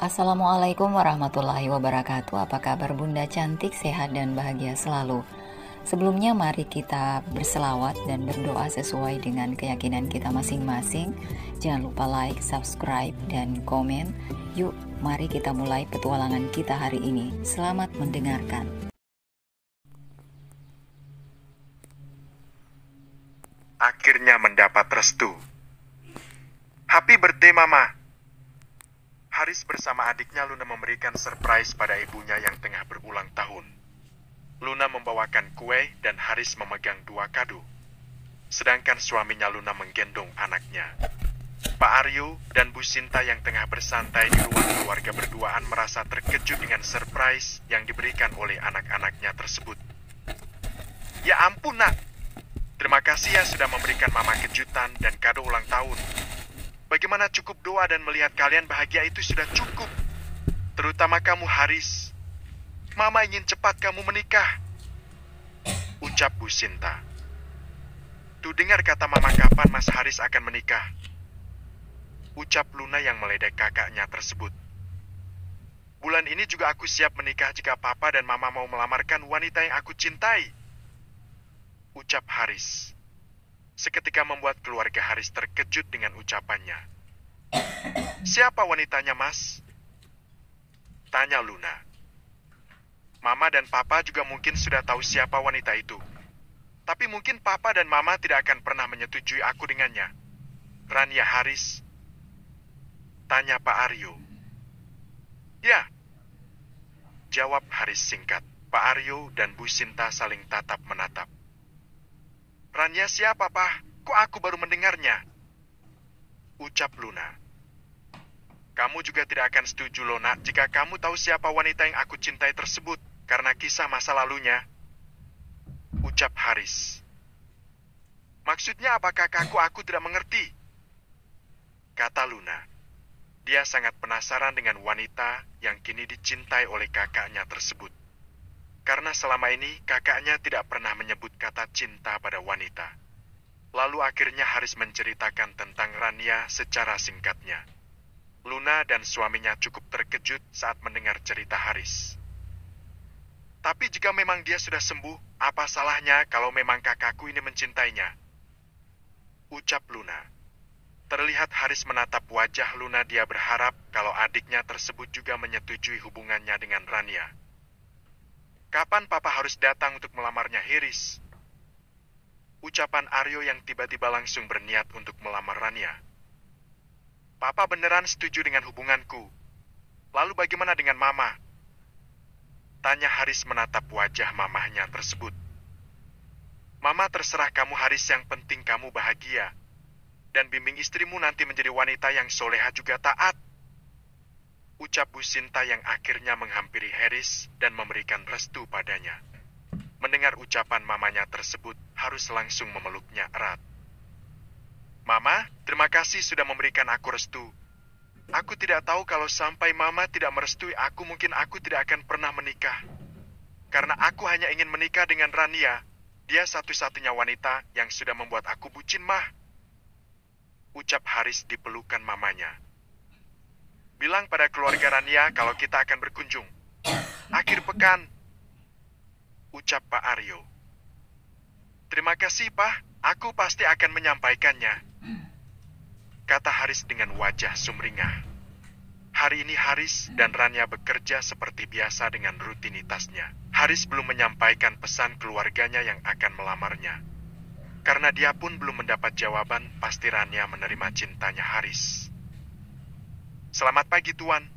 Assalamualaikum warahmatullahi wabarakatuh. Apa kabar Bunda cantik, sehat dan bahagia selalu. Sebelumnya mari kita berselawat dan berdoa sesuai dengan keyakinan kita masing-masing. Jangan lupa like, subscribe, dan komen. Yuk, mari kita mulai petualangan kita hari ini. Selamat mendengarkan. Akhirnya mendapat restu. Happy birthday Mama. Haris bersama adiknya Luna memberikan surprise pada ibunya yang tengah berulang tahun. Luna membawakan kue dan Haris memegang 2 kado. Sedangkan suaminya Luna menggendong anaknya. Pak Aryo dan Bu Sinta yang tengah bersantai di ruang keluarga berduaan merasa terkejut dengan surprise yang diberikan oleh anak-anaknya tersebut. Ya ampun nak, terima kasih ya sudah memberikan Mama kejutan dan kado ulang tahun. Bagaimana cukup doa dan melihat kalian bahagia itu sudah cukup. Terutama kamu Haris. Mama ingin cepat kamu menikah, ucap Bu Sinta. Tuh dengar kata Mama kapan Mas Haris akan menikah, ucap Luna yang meledek kakaknya tersebut. Bulan ini juga aku siap menikah jika Papa dan Mama mau melamarkan wanita yang aku cintai, ucap Haris. Seketika membuat keluarga Haris terkejut dengan ucapannya. Siapa wanitanya, Mas? Tanya Luna. Mama dan Papa juga mungkin sudah tahu siapa wanita itu. Tapi mungkin Papa dan Mama tidak akan pernah menyetujui aku dengannya. Rania Haris? Tanya Pak Aryo. Ya. Jawab Haris singkat. Pak Aryo dan Bu Sinta saling tatap menatap. Rania siapa, Pak? Kok aku baru mendengarnya? Ucap Luna. Kamu juga tidak akan setuju, Lona, jika kamu tahu siapa wanita yang aku cintai tersebut, karena kisah masa lalunya. Ucap Haris. Maksudnya apakah aku tidak mengerti? Kata Luna. Dia sangat penasaran dengan wanita yang kini dicintai oleh kakaknya tersebut. Karena selama ini kakaknya tidak pernah menyebut kata cinta pada wanita. Lalu akhirnya Haris menceritakan tentang Rania secara singkatnya. Luna dan suaminya cukup terkejut saat mendengar cerita Haris. Tapi jika memang dia sudah sembuh, apa salahnya kalau memang kakakku ini mencintainya? Ucap Luna. Terlihat Haris menatap wajah Luna, dia berharap kalau adiknya tersebut juga menyetujui hubungannya dengan Rania. Kapan Papa harus datang untuk melamarnya Haris? Ucapan Aryo yang tiba-tiba langsung berniat untuk melamar Rania. Papa beneran setuju dengan hubunganku. Lalu bagaimana dengan Mama? Tanya Haris menatap wajah mamahnya tersebut. Mama terserah kamu Haris, yang penting kamu bahagia. Dan bimbing istrimu nanti menjadi wanita yang soleha juga taat. Ucap Bu Sinta yang akhirnya menghampiri Haris dan memberikan restu padanya. Mendengar ucapan mamanya tersebut, harus langsung memeluknya erat. Mama, terima kasih sudah memberikan aku restu. Aku tidak tahu kalau sampai Mama tidak merestui aku, mungkin aku tidak akan pernah menikah. Karena aku hanya ingin menikah dengan Rania. Dia satu-satunya wanita yang sudah membuat aku bucin, Mah. Ucap Haris di pelukan mamanya. Bilang pada keluarga Rania kalau kita akan berkunjung. Akhir pekan. Ucap Pak Aryo. Terima kasih, Pak. Aku pasti akan menyampaikannya. Kata Haris dengan wajah sumringah. Hari ini Haris dan Rania bekerja seperti biasa dengan rutinitasnya. Haris belum menyampaikan pesan keluarganya yang akan melamarnya. Karena dia pun belum mendapat jawaban, pasti Rania menerima cintanya Haris. Selamat pagi, Tuan.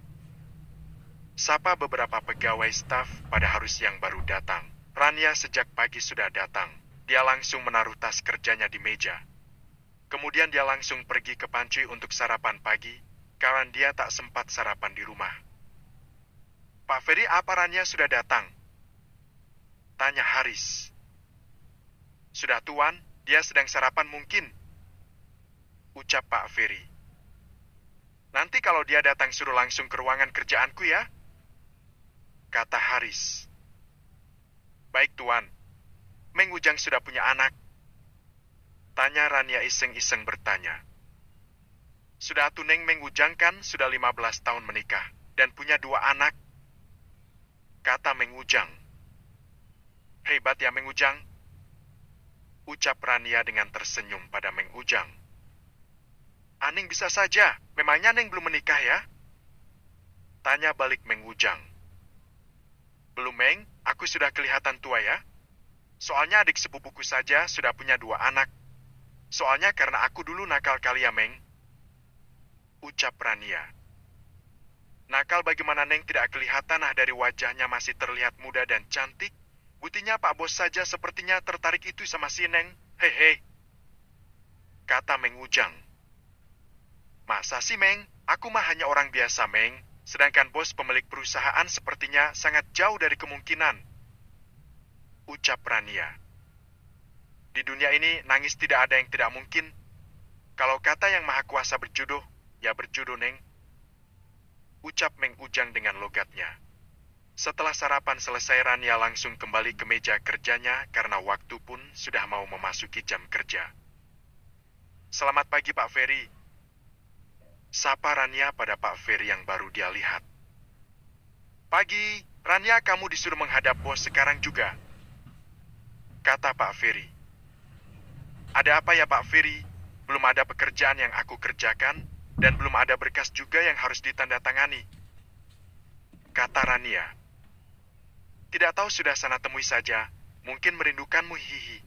Sapa beberapa pegawai staf pada Haris yang baru datang. Rania sejak pagi sudah datang. Dia langsung menaruh tas kerjanya di meja. Kemudian dia langsung pergi ke panci untuk sarapan pagi, karena dia tak sempat sarapan di rumah. Pak Ferry, apa Rania sudah datang? Tanya Haris. Sudah, Tuan, dia sedang sarapan mungkin. Ucap Pak Ferry. Nanti kalau dia datang suruh langsung ke ruangan kerjaanku ya. Kata Haris. Baik, Tuan. Meng Ujang sudah punya anak? Tanya Rania iseng-iseng bertanya. Sudah atu Neng Meng Ujang kan sudah 15 tahun menikah. dan punya 2 anak, kata Meng Ujang. Hebat ya Meng Ujang, ucap Rania dengan tersenyum pada Meng Ujang. Aning bisa saja, memangnya Neng belum menikah ya? Tanya balik Meng Ujang. Belum Meng, aku sudah kelihatan tua ya. Soalnya adik sepupuku saja sudah punya 2 anak. Soalnya karena aku dulu nakal kali ya Meng, ucap Rania. Nakal bagaimana Neng tidak kelihatan dari wajahnya masih terlihat muda dan cantik. Buktinya Pak Bos saja sepertinya tertarik itu sama si Neng. Hehe, kata Meng Ujang. Masa sih Meng? Aku mah hanya orang biasa Meng. Sedangkan bos pemilik perusahaan sepertinya sangat jauh dari kemungkinan, ucap Rania. Di dunia ini nangis tidak ada yang tidak mungkin. Kalau kata yang maha kuasa berjodoh, ya berjodoh Neng, ucap Meng Ujang dengan logatnya. Setelah sarapan selesai, Rania langsung kembali ke meja kerjanya karena waktu pun sudah mau memasuki jam kerja. Selamat pagi Pak Ferry, sapa Rania pada Pak Ferry yang baru dia lihat. Pagi, Rania, kamu disuruh menghadap bos sekarang juga, kata Pak Ferry. Ada apa ya Pak Ferry? Belum ada pekerjaan yang aku kerjakan, dan belum ada berkas juga yang harus ditandatangani, kata Rania. Tidak tahu sudah sana temui saja, mungkin merindukanmu hihi.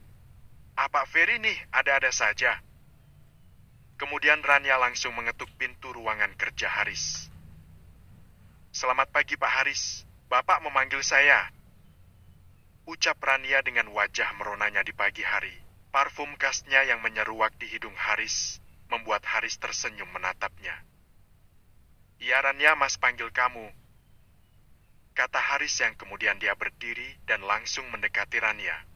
Pak Ferry nih, ada-ada saja. Kemudian Rania langsung mengetuk pintu ruangan kerja Haris. Selamat pagi Pak Haris, Bapak memanggil saya, ucap Rania dengan wajah meronanya di pagi hari. Parfum khasnya yang menyeruak di hidung Haris membuat Haris tersenyum menatapnya. Iya Rania, Mas panggil kamu, kata Haris yang kemudian dia berdiri dan langsung mendekati Rania.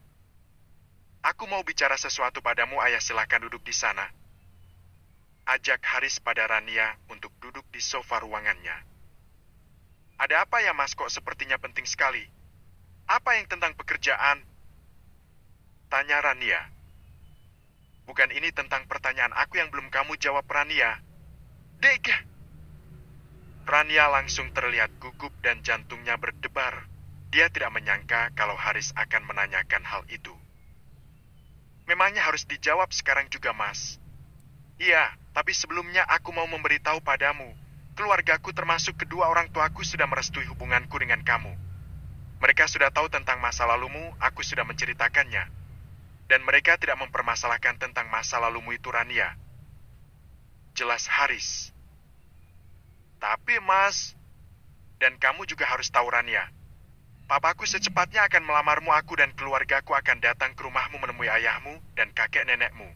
Aku mau bicara sesuatu padamu ayah, silakan duduk di sana, ajak Haris pada Rania untuk duduk di sofa ruangannya. Ada apa ya Mas, kok sepertinya penting sekali? Apa yang tentang pekerjaan? Tanya Rania. Bukan ini tentang pertanyaan aku yang belum kamu jawab Rania. Dek! Rania langsung terlihat gugup dan jantungnya berdebar. Dia tidak menyangka kalau Haris akan menanyakan hal itu. Memangnya harus dijawab sekarang juga Mas? Iya, tapi sebelumnya aku mau memberitahu padamu, keluargaku termasuk kedua orang tuaku sudah merestui hubunganku dengan kamu. Mereka sudah tahu tentang masa lalumu, aku sudah menceritakannya. Dan mereka tidak mempermasalahkan tentang masa lalumu itu Rania, jelas Haris. Tapi Mas, dan kamu juga harus tahu Rania, papaku secepatnya akan melamarmu, aku dan keluargaku akan datang ke rumahmu menemui ayahmu dan kakek nenekmu,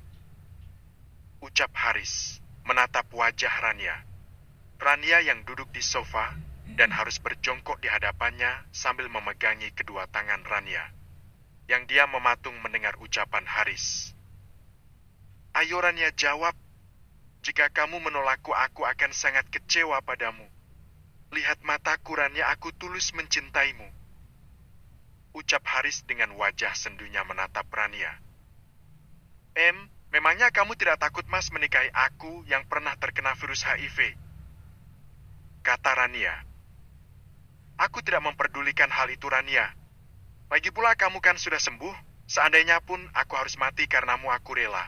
ucap Haris, menatap wajah Rania. Rania yang duduk di sofa dan harus berjongkok di hadapannya sambil memegangi kedua tangan Rania, yang dia mematung mendengar ucapan Haris. Ayo Rania jawab, jika kamu menolakku aku akan sangat kecewa padamu. Lihat mataku Rania, aku tulus mencintaimu, ucap Haris dengan wajah sendunya menatap Rania. Memangnya kamu tidak takut Mas menikahi aku yang pernah terkena virus HIV? Kata Rania. Aku tidak memperdulikan hal itu Rania. Lagi pula kamu kan sudah sembuh, seandainya pun aku harus mati karenamu aku rela,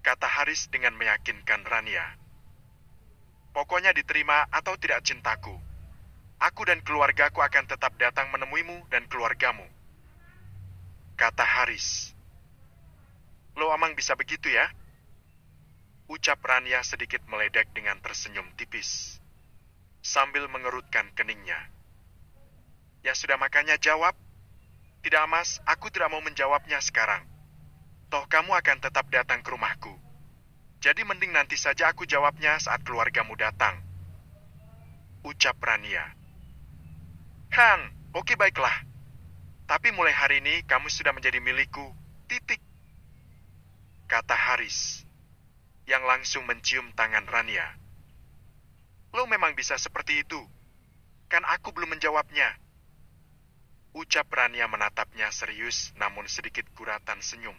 kata Haris dengan meyakinkan Rania. Pokoknya diterima atau tidak cintaku, aku dan keluargaku akan tetap datang menemuimu dan keluargamu, kata Haris. Lo amang bisa begitu ya? Ucap Rania sedikit meledek dengan tersenyum tipis, sambil mengerutkan keningnya. Ya sudah, makanya jawab. Tidak Mas, aku tidak mau menjawabnya sekarang. Toh kamu akan tetap datang ke rumahku. Jadi mending nanti saja aku jawabnya saat keluargamu datang, ucap Rania. Oke baiklah. Tapi mulai hari ini kamu sudah menjadi milikku, titik, kata Haris, yang langsung mencium tangan Rania. Lo memang bisa seperti itu, kan aku belum menjawabnya, ucap Rania menatapnya serius namun sedikit guratan senyum.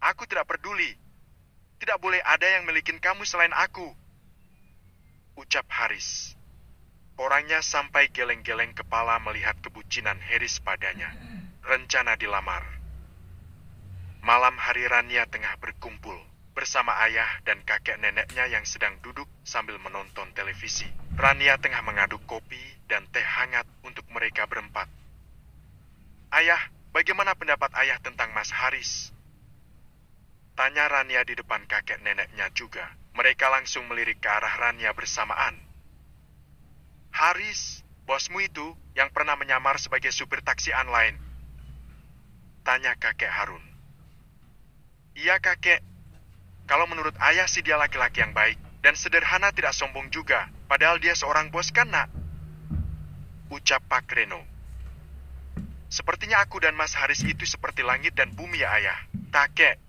Aku tidak peduli, tidak boleh ada yang milikin kamu selain aku, ucap Haris. Orangnya sampai geleng-geleng kepala melihat kebucinan Haris padanya. Rencana dilamar. Malam hari Rania tengah berkumpul bersama ayah dan kakek neneknya yang sedang duduk sambil menonton televisi. Rania tengah mengaduk kopi dan teh hangat untuk mereka berempat. "Ayah, bagaimana pendapat ayah tentang Mas Haris?" tanya Rania di depan kakek neneknya juga. Mereka langsung melirik ke arah Rania bersamaan. "Haris, bosmu itu yang pernah menyamar sebagai supir taksi online?" tanya kakek Harun. "Iya kakek. Kalau menurut ayah sih dia laki-laki yang baik dan sederhana, tidak sombong juga. Padahal dia seorang bos kan nak?" ucap Pak Reno. "Sepertinya aku dan Mas Haris itu seperti langit dan bumi ya ayah." "Kakek,"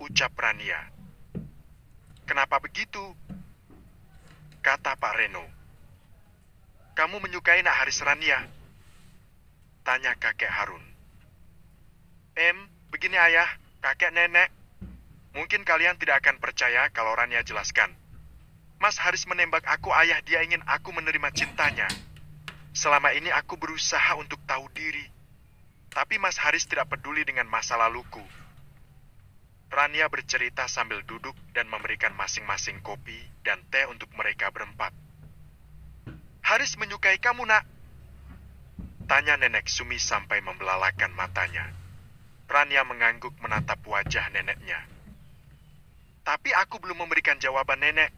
ucap Rania. "Kenapa begitu?" kata Pak Reno. "Kamu menyukai Nak Haris, Rania?" tanya kakek Harun. Begini ayah, kakek nenek. Mungkin kalian tidak akan percaya kalau Rania jelaskan. Mas Haris menembak aku ayah, dia ingin aku menerima cintanya. Selama ini aku berusaha untuk tahu diri. Tapi Mas Haris tidak peduli dengan masa laluku. Rania bercerita sambil duduk dan memberikan masing-masing kopi dan teh untuk mereka berempat. "Haris menyukai kamu, nak?" tanya Nenek Sumi sampai membelalakan matanya. Rania mengangguk menatap wajah neneknya. "Tapi aku belum memberikan jawaban nenek.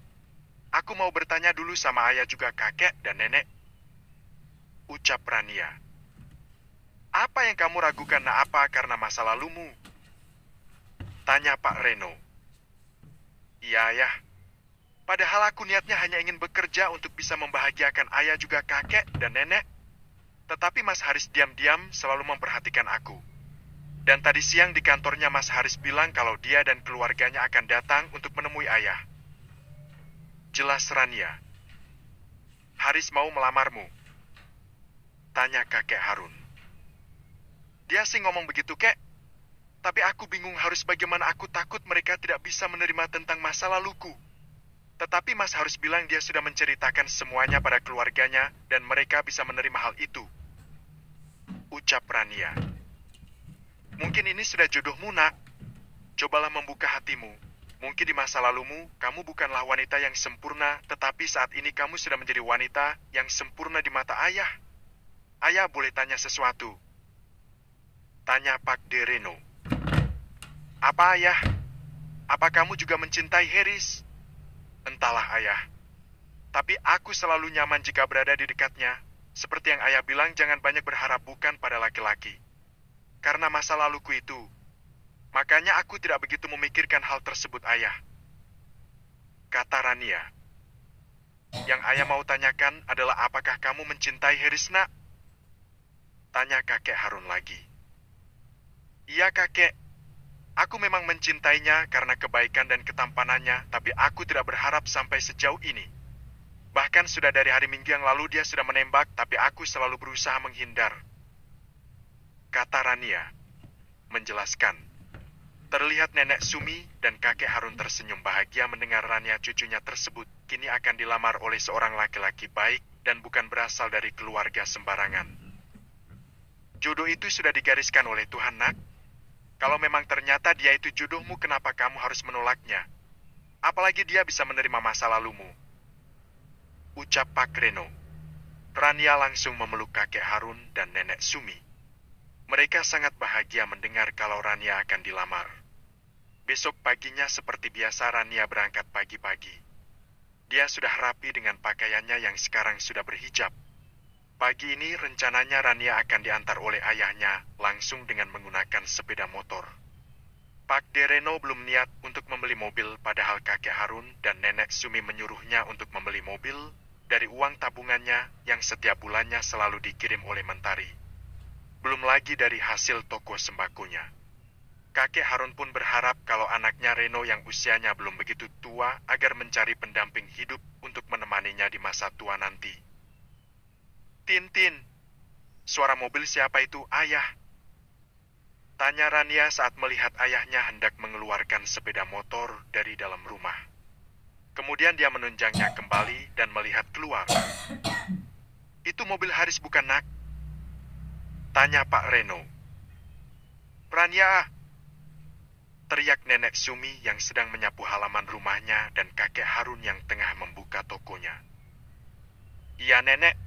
Aku mau bertanya dulu sama ayah juga kakek dan nenek," ucap Rania. "Apa yang kamu ragukan, nak? Apa karena masa lalumu?" tanya Pak Reno. "Iya ayah. Padahal aku niatnya hanya ingin bekerja untuk bisa membahagiakan ayah juga kakek dan nenek. Tetapi Mas Haris diam-diam selalu memperhatikan aku. Dan tadi siang di kantornya Mas Haris bilang kalau dia dan keluarganya akan datang untuk menemui ayah." Jelas Rania. "Haris mau melamarmu?" tanya kakek Harun. "Dia sih ngomong begitu, kek. Tapi aku bingung harus bagaimana. Aku takut mereka tidak bisa menerima tentang masa laluku. Tetapi Mas Haris bilang dia sudah menceritakan semuanya pada keluarganya dan mereka bisa menerima hal itu," ucap Rania. "Mungkin ini sudah jodohmu, nak. Cobalah membuka hatimu. Mungkin di masa lalumu, kamu bukanlah wanita yang sempurna, tetapi saat ini kamu sudah menjadi wanita yang sempurna di mata ayah. Ayah boleh tanya sesuatu?" tanya Pak Dereno. "Apa ayah? Apa kamu juga mencintai Haris?" "Entahlah ayah. Tapi aku selalu nyaman jika berada di dekatnya. Seperti yang ayah bilang, jangan banyak berharap bukan pada laki-laki. Karena masa laluku itu. Makanya aku tidak begitu memikirkan hal tersebut ayah," kata Rania. "Yang ayah mau tanyakan adalah apakah kamu mencintai Haris, nak?" tanya kakek Harun lagi. "Iya kakek. Aku memang mencintainya karena kebaikan dan ketampanannya, tapi aku tidak berharap sampai sejauh ini. Bahkan sudah dari hari Minggu yang lalu dia sudah menembak, tapi aku selalu berusaha menghindar," kata Rania. Menjelaskan. Terlihat Nenek Sumi dan kakek Harun tersenyum bahagia mendengar Rania cucunya tersebut kini akan dilamar oleh seorang laki-laki baik dan bukan berasal dari keluarga sembarangan. "Jodoh itu sudah digariskan oleh Tuhan, nak. Kalau memang ternyata dia itu jodohmu, kenapa kamu harus menolaknya? Apalagi dia bisa menerima masa lalumu," ucap Pak Reno. Rania langsung memeluk kakek Harun dan Nenek Sumi. Mereka sangat bahagia mendengar kalau Rania akan dilamar. Besok paginya seperti biasa Rania berangkat pagi-pagi. Dia sudah rapi dengan pakaiannya yang sekarang sudah berhijab. Pagi ini rencananya Rania akan diantar oleh ayahnya langsung dengan menggunakan sepeda motor. Pak Dereno belum niat untuk membeli mobil, padahal kakek Harun dan Nenek Sumi menyuruhnya untuk membeli mobil dari uang tabungannya yang setiap bulannya selalu dikirim oleh Mentari. Belum lagi dari hasil toko sembakonya. Kakek Harun pun berharap kalau anaknya Reno yang usianya belum begitu tua agar mencari pendamping hidup untuk menemaninya di masa tua nanti. "Tintin, suara mobil siapa itu, ayah?" tanya Rania saat melihat ayahnya hendak mengeluarkan sepeda motor dari dalam rumah. Kemudian dia menunjangnya kembali dan melihat keluar. Itu mobil Haris bukan, nak? Tanya Pak Reno. Rania, teriak Nenek Sumi yang sedang menyapu halaman rumahnya dan kakek Harun yang tengah membuka tokonya. Iya, Nenek.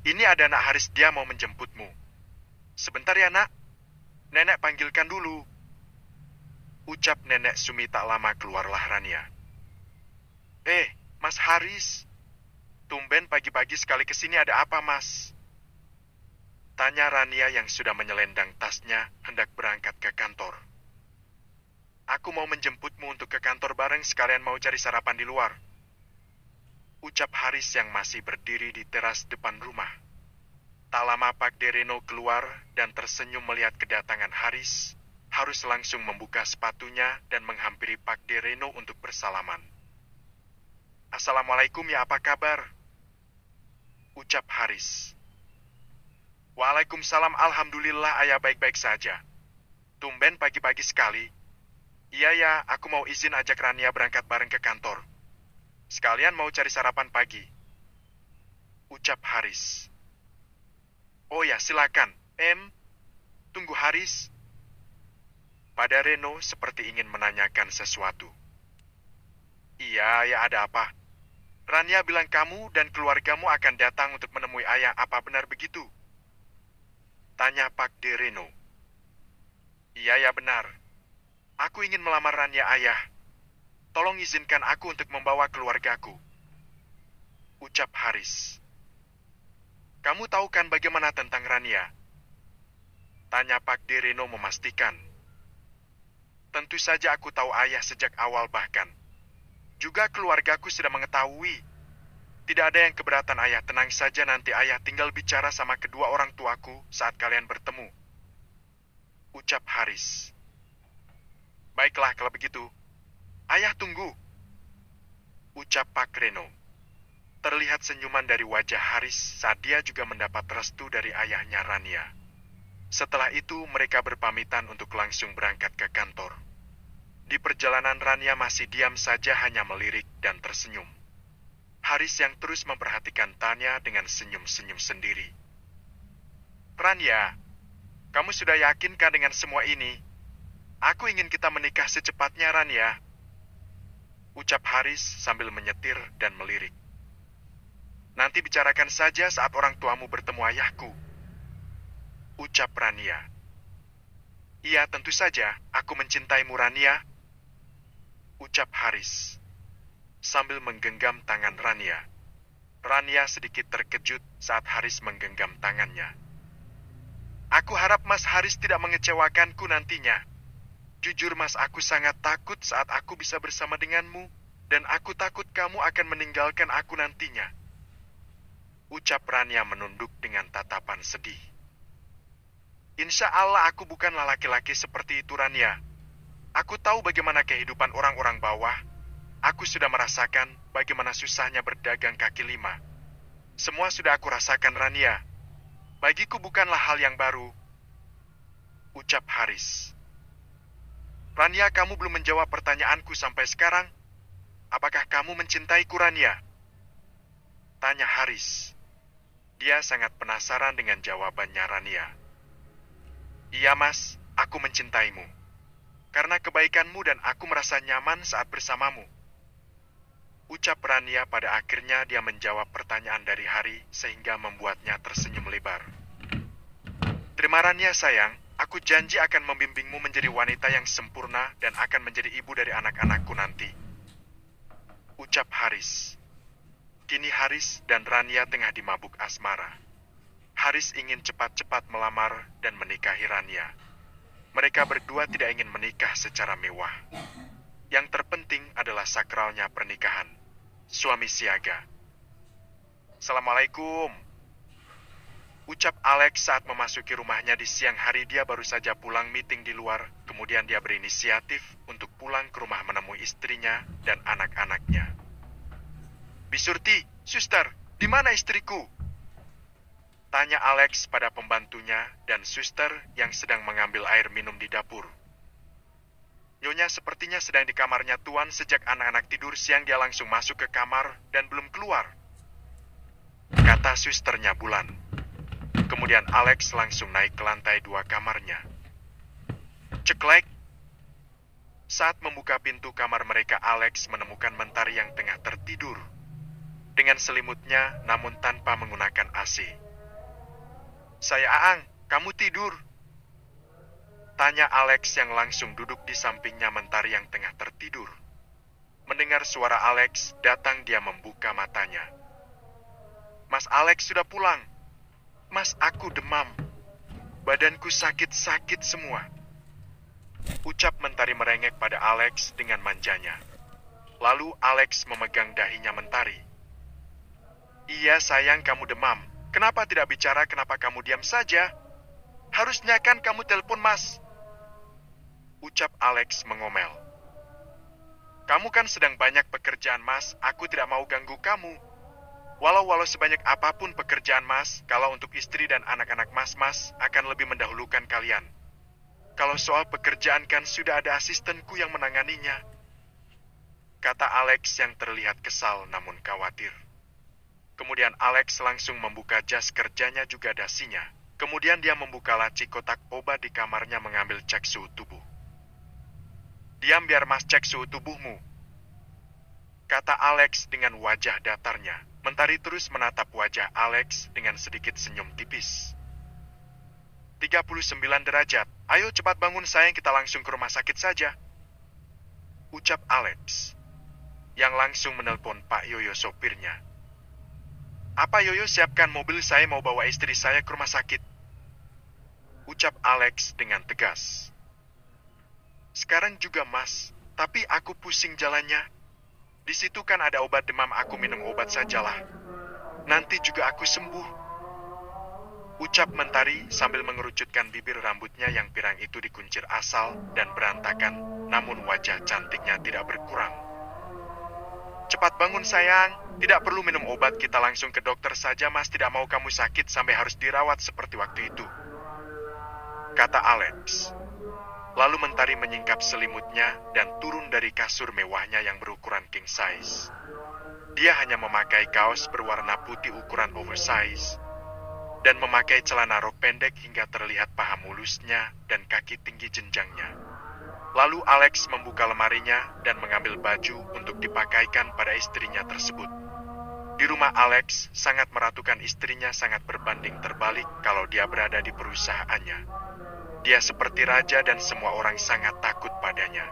Ini ada Nak Haris, dia mau menjemputmu. Sebentar ya, Nak. Nenek panggilkan dulu. Ucap Nenek Sumi tak lama keluarlah Rania. Mas Haris. Tumben pagi-pagi sekali kesini, ada apa, Mas? Tanya Rania yang sudah menyelendang tasnya hendak berangkat ke kantor. Aku mau menjemputmu untuk ke kantor bareng, sekalian mau cari sarapan di luar. Ucap Haris yang masih berdiri di teras depan rumah. Tak lama Pak Dereno keluar dan tersenyum melihat kedatangan Haris. Harus langsung membuka sepatunya dan menghampiri Pak Dereno untuk bersalaman. Assalamualaikum, ya, apa kabar? Ucap Haris. Waalaikumsalam, alhamdulillah ayah baik-baik saja. Tumben pagi-pagi sekali. Iya ya, aku mau izin ajak Rania berangkat bareng ke kantor. Sekalian mau cari sarapan pagi. Ucap Haris. Oh ya, silakan. Tunggu Haris. Pada Reno seperti ingin menanyakan sesuatu. Iya, ya, ada apa? Rania bilang kamu dan keluargamu akan datang untuk menemui ayah, apa benar begitu? Tanya Pak Dereno. Iya ya, benar. Aku ingin melamar Rania, ayah. Tolong izinkan aku untuk membawa keluargaku. Ucap Haris. Kamu tahu kan bagaimana tentang Rania? Tanya Pak Dereno memastikan. Tentu saja aku tahu ayah sejak awal bahkan. Juga keluargaku sudah mengetahui. Tidak ada yang keberatan, ayah. Tenang saja, nanti ayah tinggal bicara sama kedua orang tuaku saat kalian bertemu. Ucap Haris. Baiklah kalau begitu. Ayah tunggu. Ucap Pak Reno. Terlihat senyuman dari wajah Haris saat dia juga mendapat restu dari ayahnya Rania. Setelah itu mereka berpamitan untuk langsung berangkat ke kantor. Di perjalanan Rania masih diam saja, hanya melirik dan tersenyum. Haris yang terus memperhatikan Tanya dengan senyum-senyum sendiri. Rania, kamu sudah yakinkah dengan semua ini? Aku ingin kita menikah secepatnya, Rania. Ucap Haris sambil menyetir dan melirik. Nanti bicarakan saja saat orang tuamu bertemu ayahku. Ucap Rania. Iya, tentu saja, aku mencintaimu, Rania. Ucap Haris. Sambil menggenggam tangan Rania. Rania sedikit terkejut saat Haris menggenggam tangannya. Aku harap Mas Haris tidak mengecewakanku nantinya. Jujur Mas, aku sangat takut saat aku bisa bersama denganmu, dan aku takut kamu akan meninggalkan aku nantinya. Ucap Rania menunduk dengan tatapan sedih. Insya Allah aku bukanlah laki-laki seperti itu, Rania. Aku tahu bagaimana kehidupan orang-orang bawah. Aku sudah merasakan bagaimana susahnya berdagang kaki lima. Semua sudah aku rasakan, Rania. Bagiku bukanlah hal yang baru. Ucap Haris. Rania, kamu belum menjawab pertanyaanku sampai sekarang. Apakah kamu mencintaiku, Rania? Tanya Haris. Dia sangat penasaran dengan jawabannya Rania. Iya, Mas, aku mencintaimu. Karena kebaikanmu dan aku merasa nyaman saat bersamamu. Ucap Rania. Pada akhirnya dia menjawab pertanyaan dari Hari sehingga membuatnya tersenyum lebar. Terima Rania sayang, aku janji akan membimbingmu menjadi wanita yang sempurna dan akan menjadi ibu dari anak-anakku nanti. Ucap Haris. Kini Haris dan Rania tengah dimabuk asmara. Haris ingin cepat-cepat melamar dan menikahi Rania. Mereka berdua tidak ingin menikah secara mewah. Yang terpenting adalah sakralnya pernikahan. Suami siaga. Assalamualaikum. Ucap Alex saat memasuki rumahnya di siang hari. Dia baru saja pulang meeting di luar. Kemudian dia berinisiatif untuk pulang ke rumah menemui istrinya dan anak-anaknya. Bisurti, suster, di mana istriku? Tanya Alex pada pembantunya dan suster yang sedang mengambil air minum di dapur. Nyonya sepertinya sedang di kamarnya Tuan sejak anak-anak tidur siang dia langsung masuk ke kamar dan belum keluar. Kata susternya Bulan. Kemudian Alex langsung naik ke lantai 2 kamarnya. Ceklek. Saat membuka pintu kamar mereka, Alex menemukan Mentari yang tengah tertidur. Dengan selimutnya, namun tanpa menggunakan AC. Saya Aang, kamu tidur? Tanya Alex yang langsung duduk di sampingnya Mentari yang tengah tertidur. Mendengar suara Alex, datang dia membuka matanya. Mas Alex sudah pulang. Mas, aku demam. Badanku sakit-sakit semua. Ucap Mentari merengek pada Alex dengan manjanya. Lalu Alex memegang dahinya Mentari. Iya sayang, kamu demam. Kenapa tidak bicara, kenapa kamu diam saja? Harusnya kan kamu telepon Mas. Ucap Alex mengomel. Kamu kan sedang banyak pekerjaan Mas, aku tidak mau ganggu kamu. Walau sebanyak apapun pekerjaan Mas, kalau untuk istri dan anak-anak Mas akan lebih mendahulukan kalian. Kalau soal pekerjaan kan sudah ada asistenku yang menanganinya. Kata Alex yang terlihat kesal namun khawatir. Kemudian Alex langsung membuka jas kerjanya juga dasinya. Kemudian dia membuka laci kotak obat di kamarnya mengambil cek suhu tubuh. Diam biar Mas cek suhu tubuhmu. Kata Alex dengan wajah datarnya. Mentari terus menatap wajah Alex dengan sedikit senyum tipis. 39 derajat. Ayo cepat bangun sayang, kita langsung ke rumah sakit saja. Ucap Alex. Yang langsung menelpon Pak Yoyo sopirnya. Apa Yoyo, siapkan mobil, saya mau bawa istri saya ke rumah sakit. Ucap Alex dengan tegas. Sekarang juga Mas, tapi aku pusing jalannya. Di situ kan ada obat demam, aku minum obat sajalah. Nanti juga aku sembuh. Ucap Mentari sambil mengerucutkan bibir, rambutnya yang pirang itu dikuncir asal dan berantakan, namun wajah cantiknya tidak berkurang. Cepat bangun sayang, tidak perlu minum obat, kita langsung ke dokter saja Mas, tidak mau kamu sakit sampai harus dirawat seperti waktu itu. Kata Alex. Lalu Mentari menyingkap selimutnya dan turun dari kasur mewahnya yang berukuran king size. Dia hanya memakai kaos berwarna putih ukuran oversize dan memakai celana rok pendek hingga terlihat paha mulusnya dan kaki tinggi jenjangnya. Lalu Alex membuka lemarinya dan mengambil baju untuk dipakaikan pada istrinya tersebut. Di rumah Alex sangat meratukan istrinya, sangat berbanding terbalik kalau dia berada di perusahaannya. Dia seperti raja dan semua orang sangat takut padanya.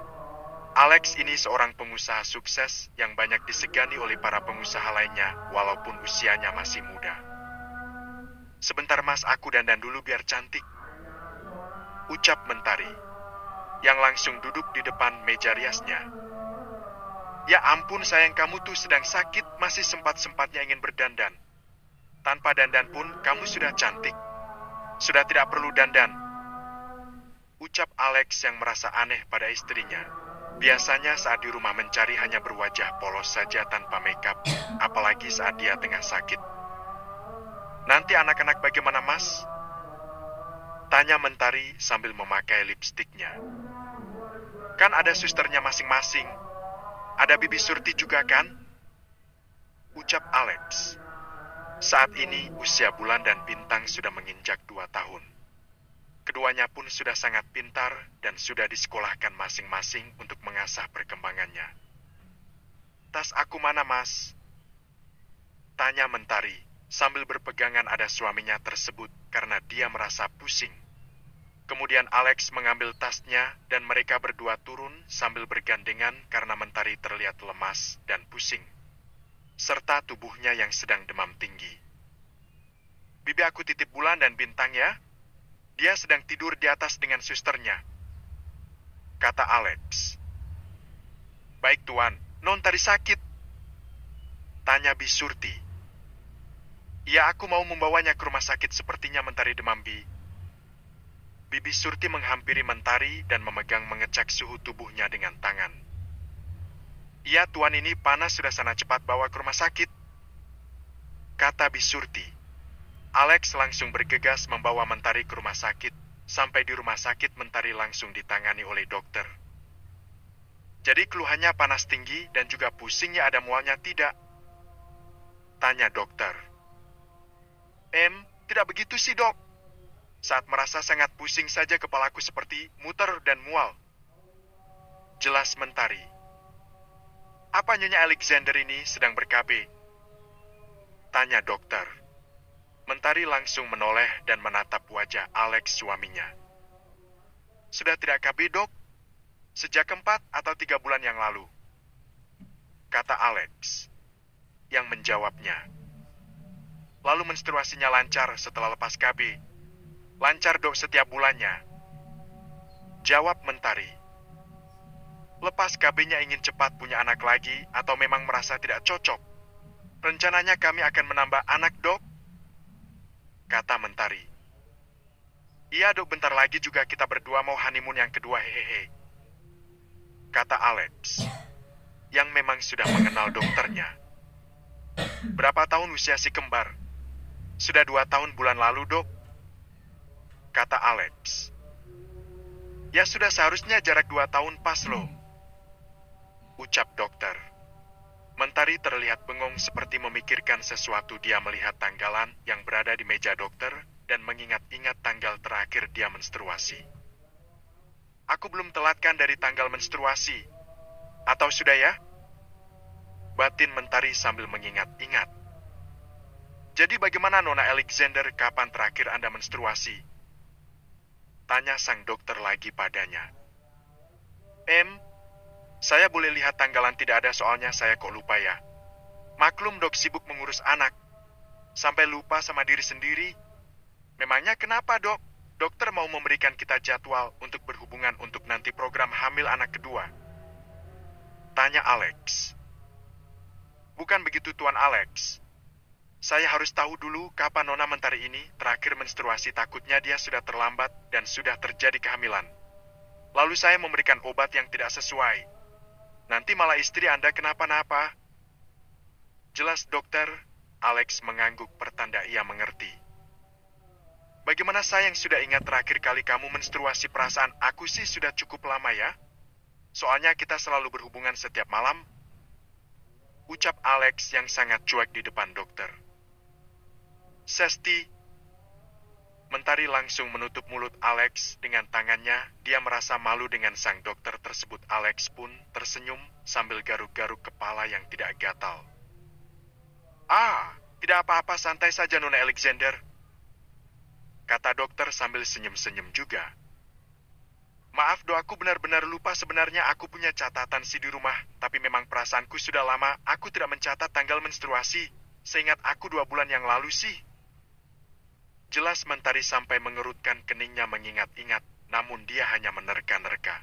Alex ini seorang pengusaha sukses yang banyak disegani oleh para pengusaha lainnya walaupun usianya masih muda. Sebentar Mas, aku dandan dulu biar cantik. Ucap Mentari, yang langsung duduk di depan meja riasnya. Ya ampun sayang, kamu tuh sedang sakit, masih sempat-sempatnya ingin berdandan. Tanpa dandan pun kamu sudah cantik. Sudah tidak perlu dandan. Ucap Alex yang merasa aneh pada istrinya. Biasanya saat di rumah mencari hanya berwajah polos saja tanpa makeup, apalagi saat dia tengah sakit. Nanti anak-anak bagaimana Mas? Tanya Mentari sambil memakai lipstiknya. Kan ada susternya masing-masing. Ada Bibi Surti juga kan? Ucap Alex. Saat ini usia Bulan dan Bintang sudah menginjak 2 tahun. Keduanya pun sudah sangat pintar dan sudah disekolahkan masing-masing untuk mengasah perkembangannya. Tas aku mana Mas? Tanya Mentari sambil berpegangan ada suaminya tersebut karena dia merasa pusing. Kemudian Alex mengambil tasnya dan mereka berdua turun sambil bergandengan karena Mentari terlihat lemas dan pusing, serta tubuhnya yang sedang demam tinggi. Bibi, aku titip Bulan dan Bintang ya. Dia sedang tidur di atas dengan susternya. Kata Alex. Baik Tuan, non tadi sakit. Tanya Bi Surti. Ya, aku mau membawanya ke rumah sakit, sepertinya Mentari demam Bi. Bibi Surti menghampiri Mentari dan mengecek suhu tubuhnya dengan tangan. Iya Tuan, ini panas, sudah sana cepat bawa ke rumah sakit. Kata Bi Surti. Alex langsung bergegas membawa Mentari ke rumah sakit. Sampai di rumah sakit, Mentari langsung ditangani oleh dokter. Jadi keluhannya panas tinggi dan juga pusingnya ada mualnya tidak? Tanya dokter. Tidak begitu sih dok. Saat merasa sangat pusing saja kepalaku seperti muter dan mual. Jelas Mentari. Apa Nyonya Alexander ini sedang ber-KB? Tanya dokter. Mentari langsung menoleh dan menatap wajah Alex suaminya. Sudah tidak KB dok? Sejak 4 atau 3 bulan yang lalu. Kata Alex. Yang menjawabnya. Lalu menstruasinya lancar setelah lepas KB. Lancar dok setiap bulannya. Jawab Mentari. Lepas KB-nya ingin cepat punya anak lagi atau memang merasa tidak cocok? Rencananya kami akan menambah anak dok? Kata Mentari. Iya dok, bentar lagi juga kita berdua mau honeymoon yang kedua, hehehe. Kata Alex. Yang memang sudah mengenal dokternya. Berapa tahun usia si kembar? Sudah 2 tahun bulan lalu dok. Kata Alex. Ya sudah seharusnya jarak 2 tahun pas loh. Ucap dokter. Mentari terlihat bengong seperti memikirkan sesuatu. Dia melihat tanggalan yang berada di meja dokter dan mengingat-ingat tanggal terakhir dia menstruasi. Aku belum telatkan dari tanggal menstruasi. Atau sudah ya? Batin Mentari sambil mengingat-ingat. Jadi bagaimana Nona Alexander, kapan terakhir Anda menstruasi? Tanya sang dokter lagi padanya. Saya boleh lihat tanggalan tidak ada soalnya saya kok lupa ya. Maklum dok sibuk mengurus anak. Sampai lupa sama diri sendiri. Memangnya kenapa dok? Dokter mau memberikan kita jadwal untuk berhubungan untuk nanti program hamil anak kedua. Tanya Alex. Bukan begitu Tuan Alex. Saya harus tahu dulu kapan Nona Mentari ini terakhir menstruasi, takutnya dia sudah terlambat dan sudah terjadi kehamilan. Lalu saya memberikan obat yang tidak sesuai. Nanti malah istri Anda kenapa-napa. Jelas dokter, Alex mengangguk pertanda ia mengerti. Bagaimana saya yang sudah ingat terakhir kali kamu menstruasi, perasaan aku sih sudah cukup lama ya. Soalnya kita selalu berhubungan setiap malam. Ucap Alex yang sangat cuek di depan dokter. Sesti. Mentari langsung menutup mulut Alex dengan tangannya. Dia merasa malu dengan sang dokter tersebut. Alex pun tersenyum sambil garuk-garuk kepala yang tidak gatal. Tidak apa-apa, santai saja Nona Alexander. Kata dokter sambil senyum-senyum juga. Maaf dok, aku benar-benar lupa, sebenarnya aku punya catatan sih di rumah. Tapi memang perasaanku sudah lama, aku tidak mencatat tanggal menstruasi. Seingat aku 2 bulan yang lalu sih. Jelas Mentari sampai mengerutkan keningnya mengingat-ingat, namun dia hanya menerka-nerka.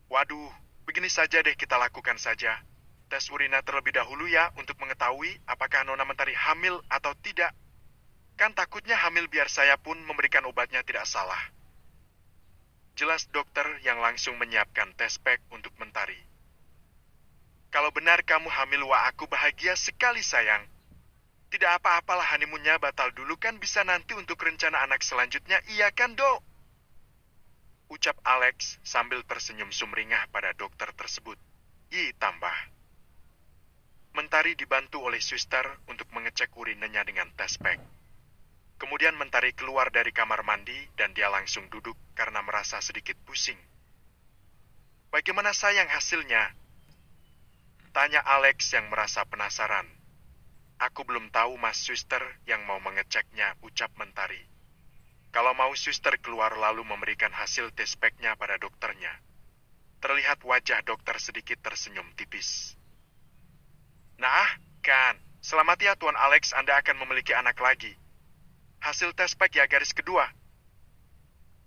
Waduh, begini saja deh, kita lakukan saja. Tes urina terlebih dahulu ya, untuk mengetahui apakah Nona Mentari hamil atau tidak. Kan takutnya hamil biar saya pun memberikan obatnya tidak salah. Jelas dokter yang langsung menyiapkan tes pack untuk Mentari. Kalau benar kamu hamil, wah aku bahagia sekali sayang. Tidak apa-apalah, honeymoonnya batal dulu kan, bisa nanti untuk rencana anak selanjutnya, iya kan dok? Ucap Alex sambil tersenyum sumringah pada dokter tersebut. Tambah. Mentari dibantu oleh suster untuk mengecek urinenya dengan tes pack. Kemudian Mentari keluar dari kamar mandi dan dia langsung duduk karena merasa sedikit pusing. Bagaimana sayang hasilnya? Tanya Alex yang merasa penasaran. Aku belum tahu mas suster yang mau mengeceknya, ucap Mentari. Kalau mau suster keluar lalu memberikan hasil tes pack-nya pada dokternya. Terlihat wajah dokter sedikit tersenyum tipis. Nah, kan, selamat ya Tuan Alex, Anda akan memiliki anak lagi. Hasil tes pack ya garis kedua.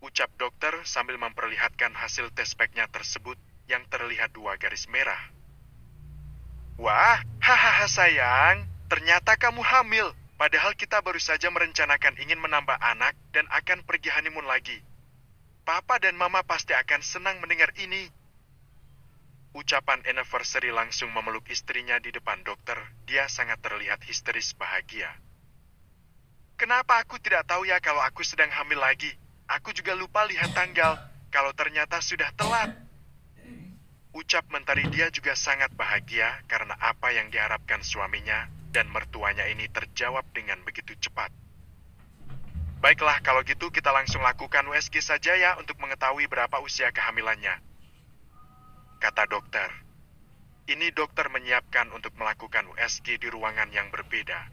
Ucap dokter sambil memperlihatkan hasil tes pack-nya tersebut yang terlihat 2 garis merah. Wah, hahaha sayang, ternyata kamu hamil. Padahal kita baru saja merencanakan ingin menambah anak dan akan pergi honeymoon lagi. Papa dan Mama pasti akan senang mendengar ini. Ucapan anniversary langsung memeluk istrinya di depan dokter. Dia sangat terlihat histeris bahagia. Kenapa aku tidak tahu ya kalau aku sedang hamil lagi? Aku juga lupa lihat tanggal, kalau ternyata sudah telat. Ucap Mentari dia juga sangat bahagia karena apa yang diharapkan suaminya dan mertuanya ini terjawab dengan begitu cepat. Baiklah, kalau gitu kita langsung lakukan USG saja ya untuk mengetahui berapa usia kehamilannya, kata dokter. Ini dokter menyiapkan untuk melakukan USG di ruangan yang berbeda.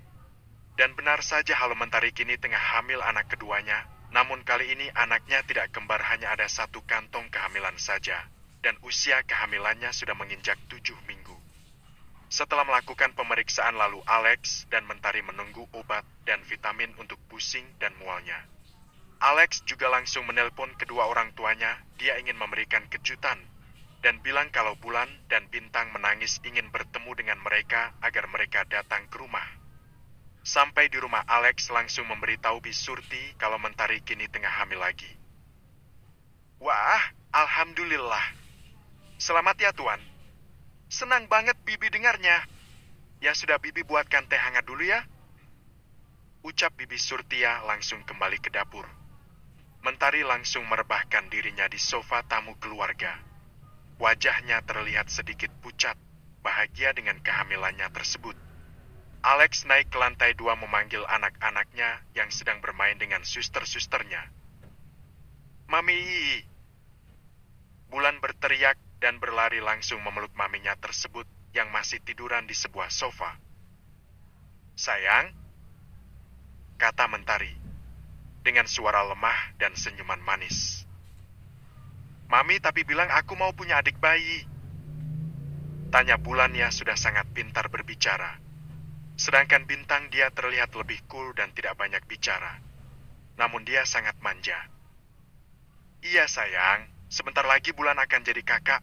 Dan benar saja Halo Mentari kini tengah hamil anak keduanya, namun kali ini anaknya tidak kembar, hanya ada satu kantong kehamilan saja. Dan usia kehamilannya sudah menginjak 7 minggu. Setelah melakukan pemeriksaan lalu Alex dan Mentari menunggu obat dan vitamin untuk pusing dan mualnya. Alex juga langsung menelpon kedua orang tuanya, dia ingin memberikan kejutan dan bilang kalau Bulan dan Bintang menangis ingin bertemu dengan mereka agar mereka datang ke rumah. Sampai di rumah Alex langsung memberitahu Bi Surti kalau Mentari kini tengah hamil lagi. Wah, alhamdulillah. Selamat ya Tuan. Senang banget Bibi dengarnya. Ya sudah Bibi buatkan teh hangat dulu ya. Ucap Bibi Surtia langsung kembali ke dapur. Mentari langsung merebahkan dirinya di sofa tamu keluarga. Wajahnya terlihat sedikit pucat, bahagia dengan kehamilannya tersebut. Alex naik ke lantai 2 memanggil anak-anaknya yang sedang bermain dengan suster-susternya. Mami, Bulan berteriak dan berlari langsung memeluk maminya tersebut yang masih tiduran di sebuah sofa. Sayang, kata Mentari, dengan suara lemah dan senyuman manis. Mami tapi bilang aku mau punya adik bayi. Tanya Bulan yang sudah sangat pintar berbicara. Sedangkan Bintang dia terlihat lebih cool dan tidak banyak bicara. Namun dia sangat manja. Iya sayang, sebentar lagi Bulan akan jadi kakak.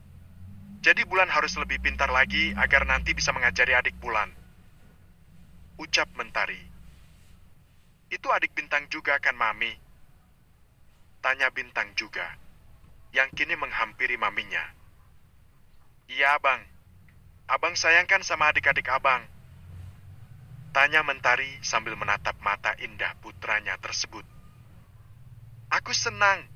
Jadi Bulan harus lebih pintar lagi agar nanti bisa mengajari adik Bulan. Ucap Mentari. Itu adik Bintang juga kan Mami? Tanya Bintang juga, yang kini menghampiri maminya. Iya Abang. Abang sayang kan sama adik-adik Abang? Tanya Mentari sambil menatap mata indah putranya tersebut. Aku senang.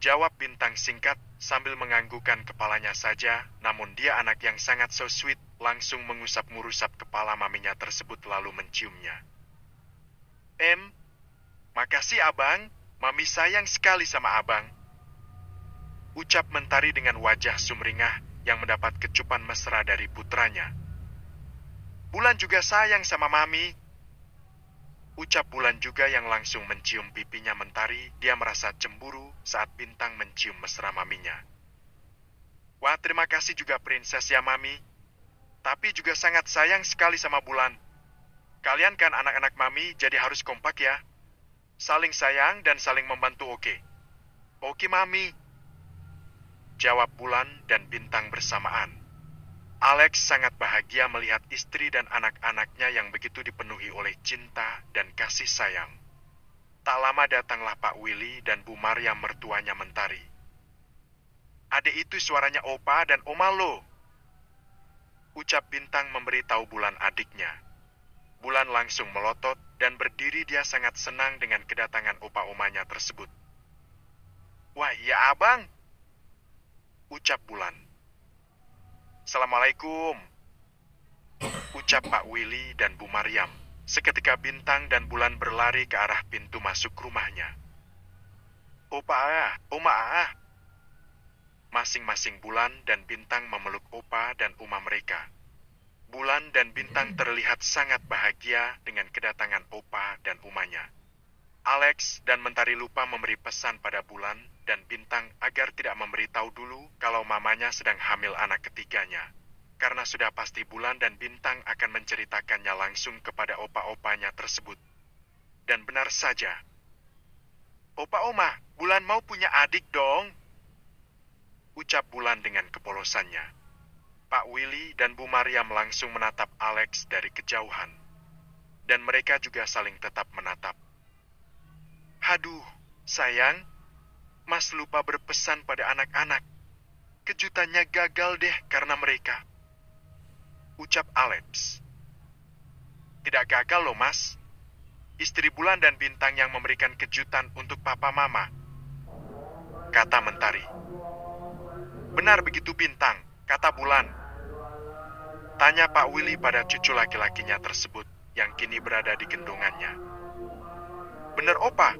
Jawab Bintang singkat sambil menganggukkan kepalanya saja, namun dia anak yang sangat so sweet, langsung mengusap-ngurusap kepala maminya tersebut lalu menciumnya. Makasih Abang, Mami sayang sekali sama Abang. Ucap Mentari dengan wajah sumringah yang mendapat kecupan mesra dari putranya. Bulan juga sayang sama Mami. Ucap Bulan juga yang langsung mencium pipinya Mentari, dia merasa cemburu saat Bintang mencium mesra maminya. Wah, terima kasih juga Princess ya Mami. Tapi juga sangat sayang sekali sama Bulan. Kalian kan anak-anak Mami, jadi harus kompak ya. Saling sayang dan saling membantu, oke? Oke Mami. Jawab Bulan dan Bintang bersamaan. Alex sangat bahagia melihat istri dan anak-anaknya yang begitu dipenuhi oleh cinta dan kasih sayang. Tak lama datanglah Pak Willy dan Bu Maryam mertuanya Mentari. Adek itu suaranya Opa dan Oma lo. Ucap Bintang memberitahu Bulan adiknya. Bulan langsung melotot dan berdiri, dia sangat senang dengan kedatangan opa-omanya tersebut. Wah iya Abang. Ucap Bulan. Assalamualaikum. Ucap Pak Willy dan Bu Maryam. Seketika Bintang dan Bulan berlari ke arah pintu masuk rumahnya. Opa, Oma. Masing-masing Bulan dan Bintang memeluk Opa dan Oma mereka. Bulan dan Bintang terlihat sangat bahagia dengan kedatangan Opa dan Umanya. Alex dan Mentari lupa memberi pesan pada Bulan dan Bintang agar tidak memberitahu dulu kalau mamanya sedang hamil anak ketiganya. Karena sudah pasti Bulan dan Bintang akan menceritakannya langsung kepada opa-opanya tersebut. Dan benar saja. Opa Oma, Bulan mau punya adik dong. Ucap Bulan dengan kepolosannya. Pak Willy dan Bu Maryam langsung menatap Alex dari kejauhan. Dan mereka juga saling tetap menatap. Haduh, sayang, Mas lupa berpesan pada anak-anak. Kejutannya gagal deh karena mereka. Ucap Alex. Tidak gagal loh Mas. Istri Bulan dan Bintang yang memberikan kejutan untuk papa mama. Kata Mentari. Benar begitu Bintang, kata Bulan. Tanya Pak Willy pada cucu laki-lakinya tersebut yang kini berada di gendongannya. Bener Opa,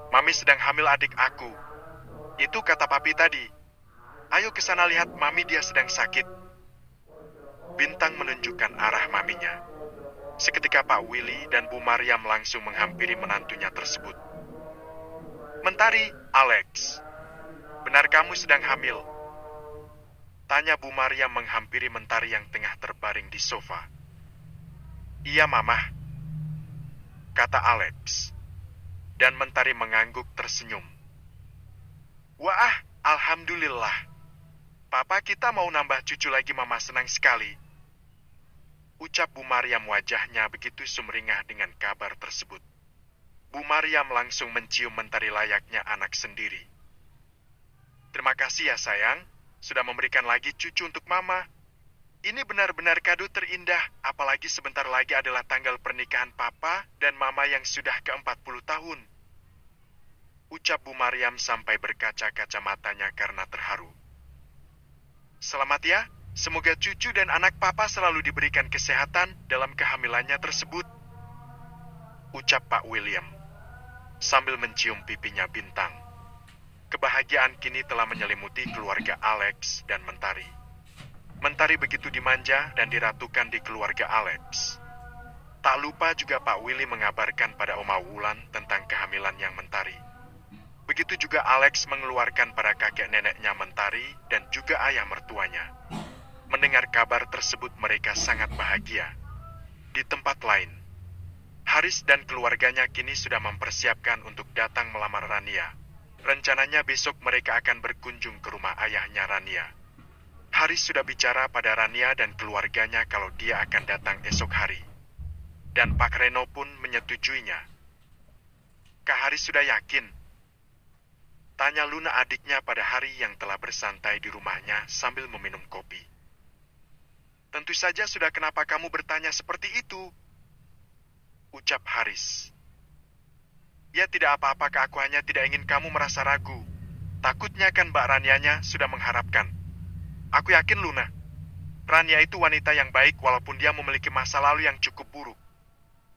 Mami sedang hamil adik aku. Itu kata Papi tadi. Ayo ke sana lihat Mami, dia sedang sakit. Bintang menunjukkan arah maminya. Seketika Pak Willy dan Bu Mariam langsung menghampiri menantunya tersebut. Mentari, Alex, benar kamu sedang hamil? Tanya Bu Mariam menghampiri Mentari yang tengah terbaring di sofa. Iya, Mama, kata Alex. Dan Mentari mengangguk tersenyum. Wah, alhamdulillah. Papa kita mau nambah cucu lagi, Mama senang sekali. Ucap Bu Mariam, wajahnya begitu sumringah dengan kabar tersebut. Bu Mariam langsung mencium Mentari layaknya anak sendiri. Terima kasih ya sayang, sudah memberikan lagi cucu untuk Mama. Ini benar-benar kado terindah, apalagi sebentar lagi adalah tanggal pernikahan Papa dan Mama yang sudah ke-40 tahun. Ucap Bu Mariam sampai berkaca-kaca matanya karena terharu. Selamat ya, semoga cucu dan anak Papa selalu diberikan kesehatan dalam kehamilannya tersebut. Ucap Pak William, sambil mencium pipinya Bintang. Kebahagiaan kini telah menyelimuti keluarga Alex dan Mentari. Mentari begitu dimanja dan diratukan di keluarga Alex. Tak lupa juga Pak Willy mengabarkan pada Oma Wulan tentang kehamilan yang Mentari. Begitu juga Alex mengeluarkan pada kakek neneknya Mentari dan juga ayah mertuanya. Mendengar kabar tersebut mereka sangat bahagia. Di tempat lain, Haris dan keluarganya kini sudah mempersiapkan untuk datang melamar Rania. Rencananya besok mereka akan berkunjung ke rumah ayahnya Rania. Haris sudah bicara pada Rania dan keluarganya kalau dia akan datang esok hari. Dan Pak Reno pun menyetujuinya. Kak Haris sudah yakin? Tanya Luna adiknya pada hari yang telah bersantai di rumahnya sambil meminum kopi. Tentu saja sudah, kenapa kamu bertanya seperti itu? Ucap Haris. Ya tidak apa-apa Kak, aku hanya tidak ingin kamu merasa ragu. Takutnya kan Mbak Ranianya sudah mengharapkan. Aku yakin Luna, Rania itu wanita yang baik walaupun dia memiliki masa lalu yang cukup buruk.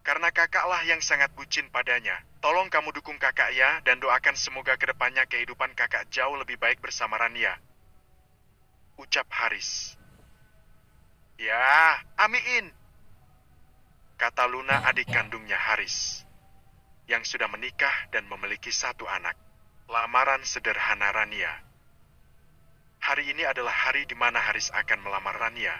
Karena kakaklah yang sangat bucin padanya. Tolong kamu dukung kakak ya, dan doakan semoga kedepannya kehidupan kakak jauh lebih baik bersama Rania. Ucap Haris. Ya, amin. Kata Luna adik kandungnya Haris, yang sudah menikah dan memiliki satu anak. Lamaran sederhana Rania. Hari ini adalah hari di mana Haris akan melamar Rania.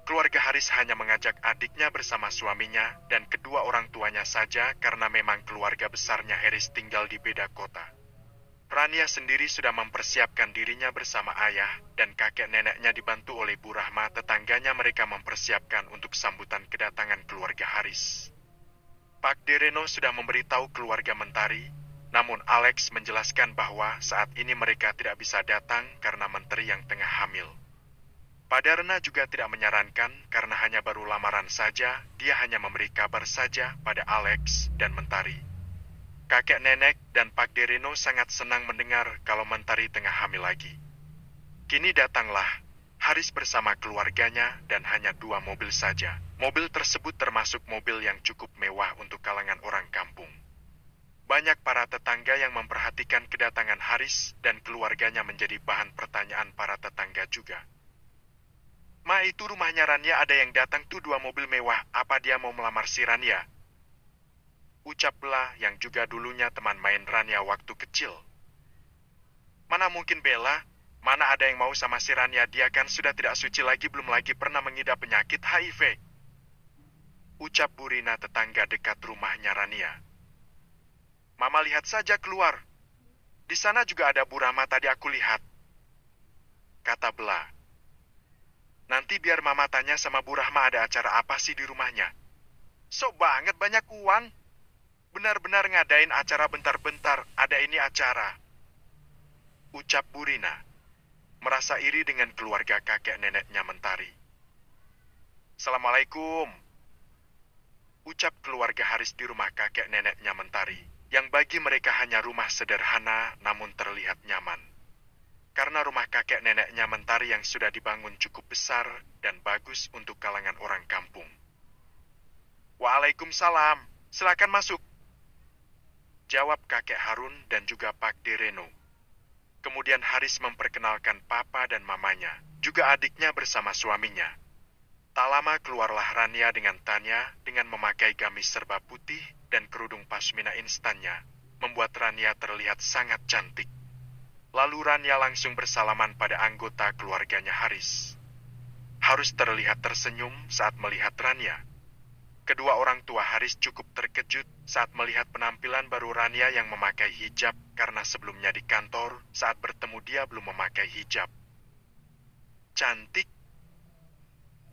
Keluarga Haris hanya mengajak adiknya bersama suaminya dan kedua orang tuanya saja karena memang keluarga besarnya Haris tinggal di beda kota. Rania sendiri sudah mempersiapkan dirinya bersama ayah dan kakek neneknya dibantu oleh Bu Rahma, tetangganya. Mereka mempersiapkan untuk sambutan kedatangan keluarga Haris. Pak Dereno sudah memberitahu keluarga Mentari, namun Alex menjelaskan bahwa saat ini mereka tidak bisa datang karena Menteri yang tengah hamil. Pak Darna juga tidak menyarankan karena hanya baru lamaran saja, dia hanya memberi kabar saja pada Alex dan Mentari. Kakek nenek dan Pak Dereno sangat senang mendengar kalau Mentari tengah hamil lagi. Kini datanglah Haris bersama keluarganya dan hanya 2 mobil saja. Mobil tersebut termasuk mobil yang cukup mewah untuk kalangan orang kampung. Banyak para tetangga yang memperhatikan kedatangan Haris dan keluarganya menjadi bahan pertanyaan para tetangga juga. Ma, itu rumahnya Rania ada yang datang tuh 2 mobil mewah, apa dia mau melamar si Rania? Ucap Bella yang juga dulunya teman main Rania waktu kecil. Mana mungkin Bella, mana ada yang mau sama si Rania, dia kan sudah tidak suci lagi, belum lagi pernah mengidap penyakit HIV. Ucap Bu Rina, tetangga dekat rumahnya Rania. Mama lihat saja keluar. Di sana juga ada Bu Rahma tadi aku lihat. Kata Bella. Nanti biar Mama tanya sama Bu Rahma ada acara apa sih di rumahnya. Sok banget banyak uang. Benar-benar ngadain acara bentar-bentar, ada ini acara. Ucap Bu Rina, merasa iri dengan keluarga kakek neneknya Mentari. Assalamualaikum. Ucap keluarga Haris di rumah kakek neneknya Mentari, yang bagi mereka hanya rumah sederhana namun terlihat nyaman. karena rumah kakek neneknya Mentari yang sudah dibangun cukup besar dan bagus untuk kalangan orang kampung. Waalaikumsalam, silakan masuk, jawab kakek Harun dan juga Pak Dereno. Kemudian Haris memperkenalkan papa dan mamanya, juga adiknya bersama suaminya. Tak lama keluarlah Rania dengan Tanya dengan memakai gamis serba putih dan kerudung pasmina instannya, membuat Rania terlihat sangat cantik. Lalu Rania langsung bersalaman pada anggota keluarganya Haris. Haris terlihat tersenyum saat melihat Rania. Kedua orang tua Haris cukup terkejut saat melihat penampilan baru Rania yang memakai hijab karena sebelumnya di kantor saat bertemu dia belum memakai hijab. Cantik,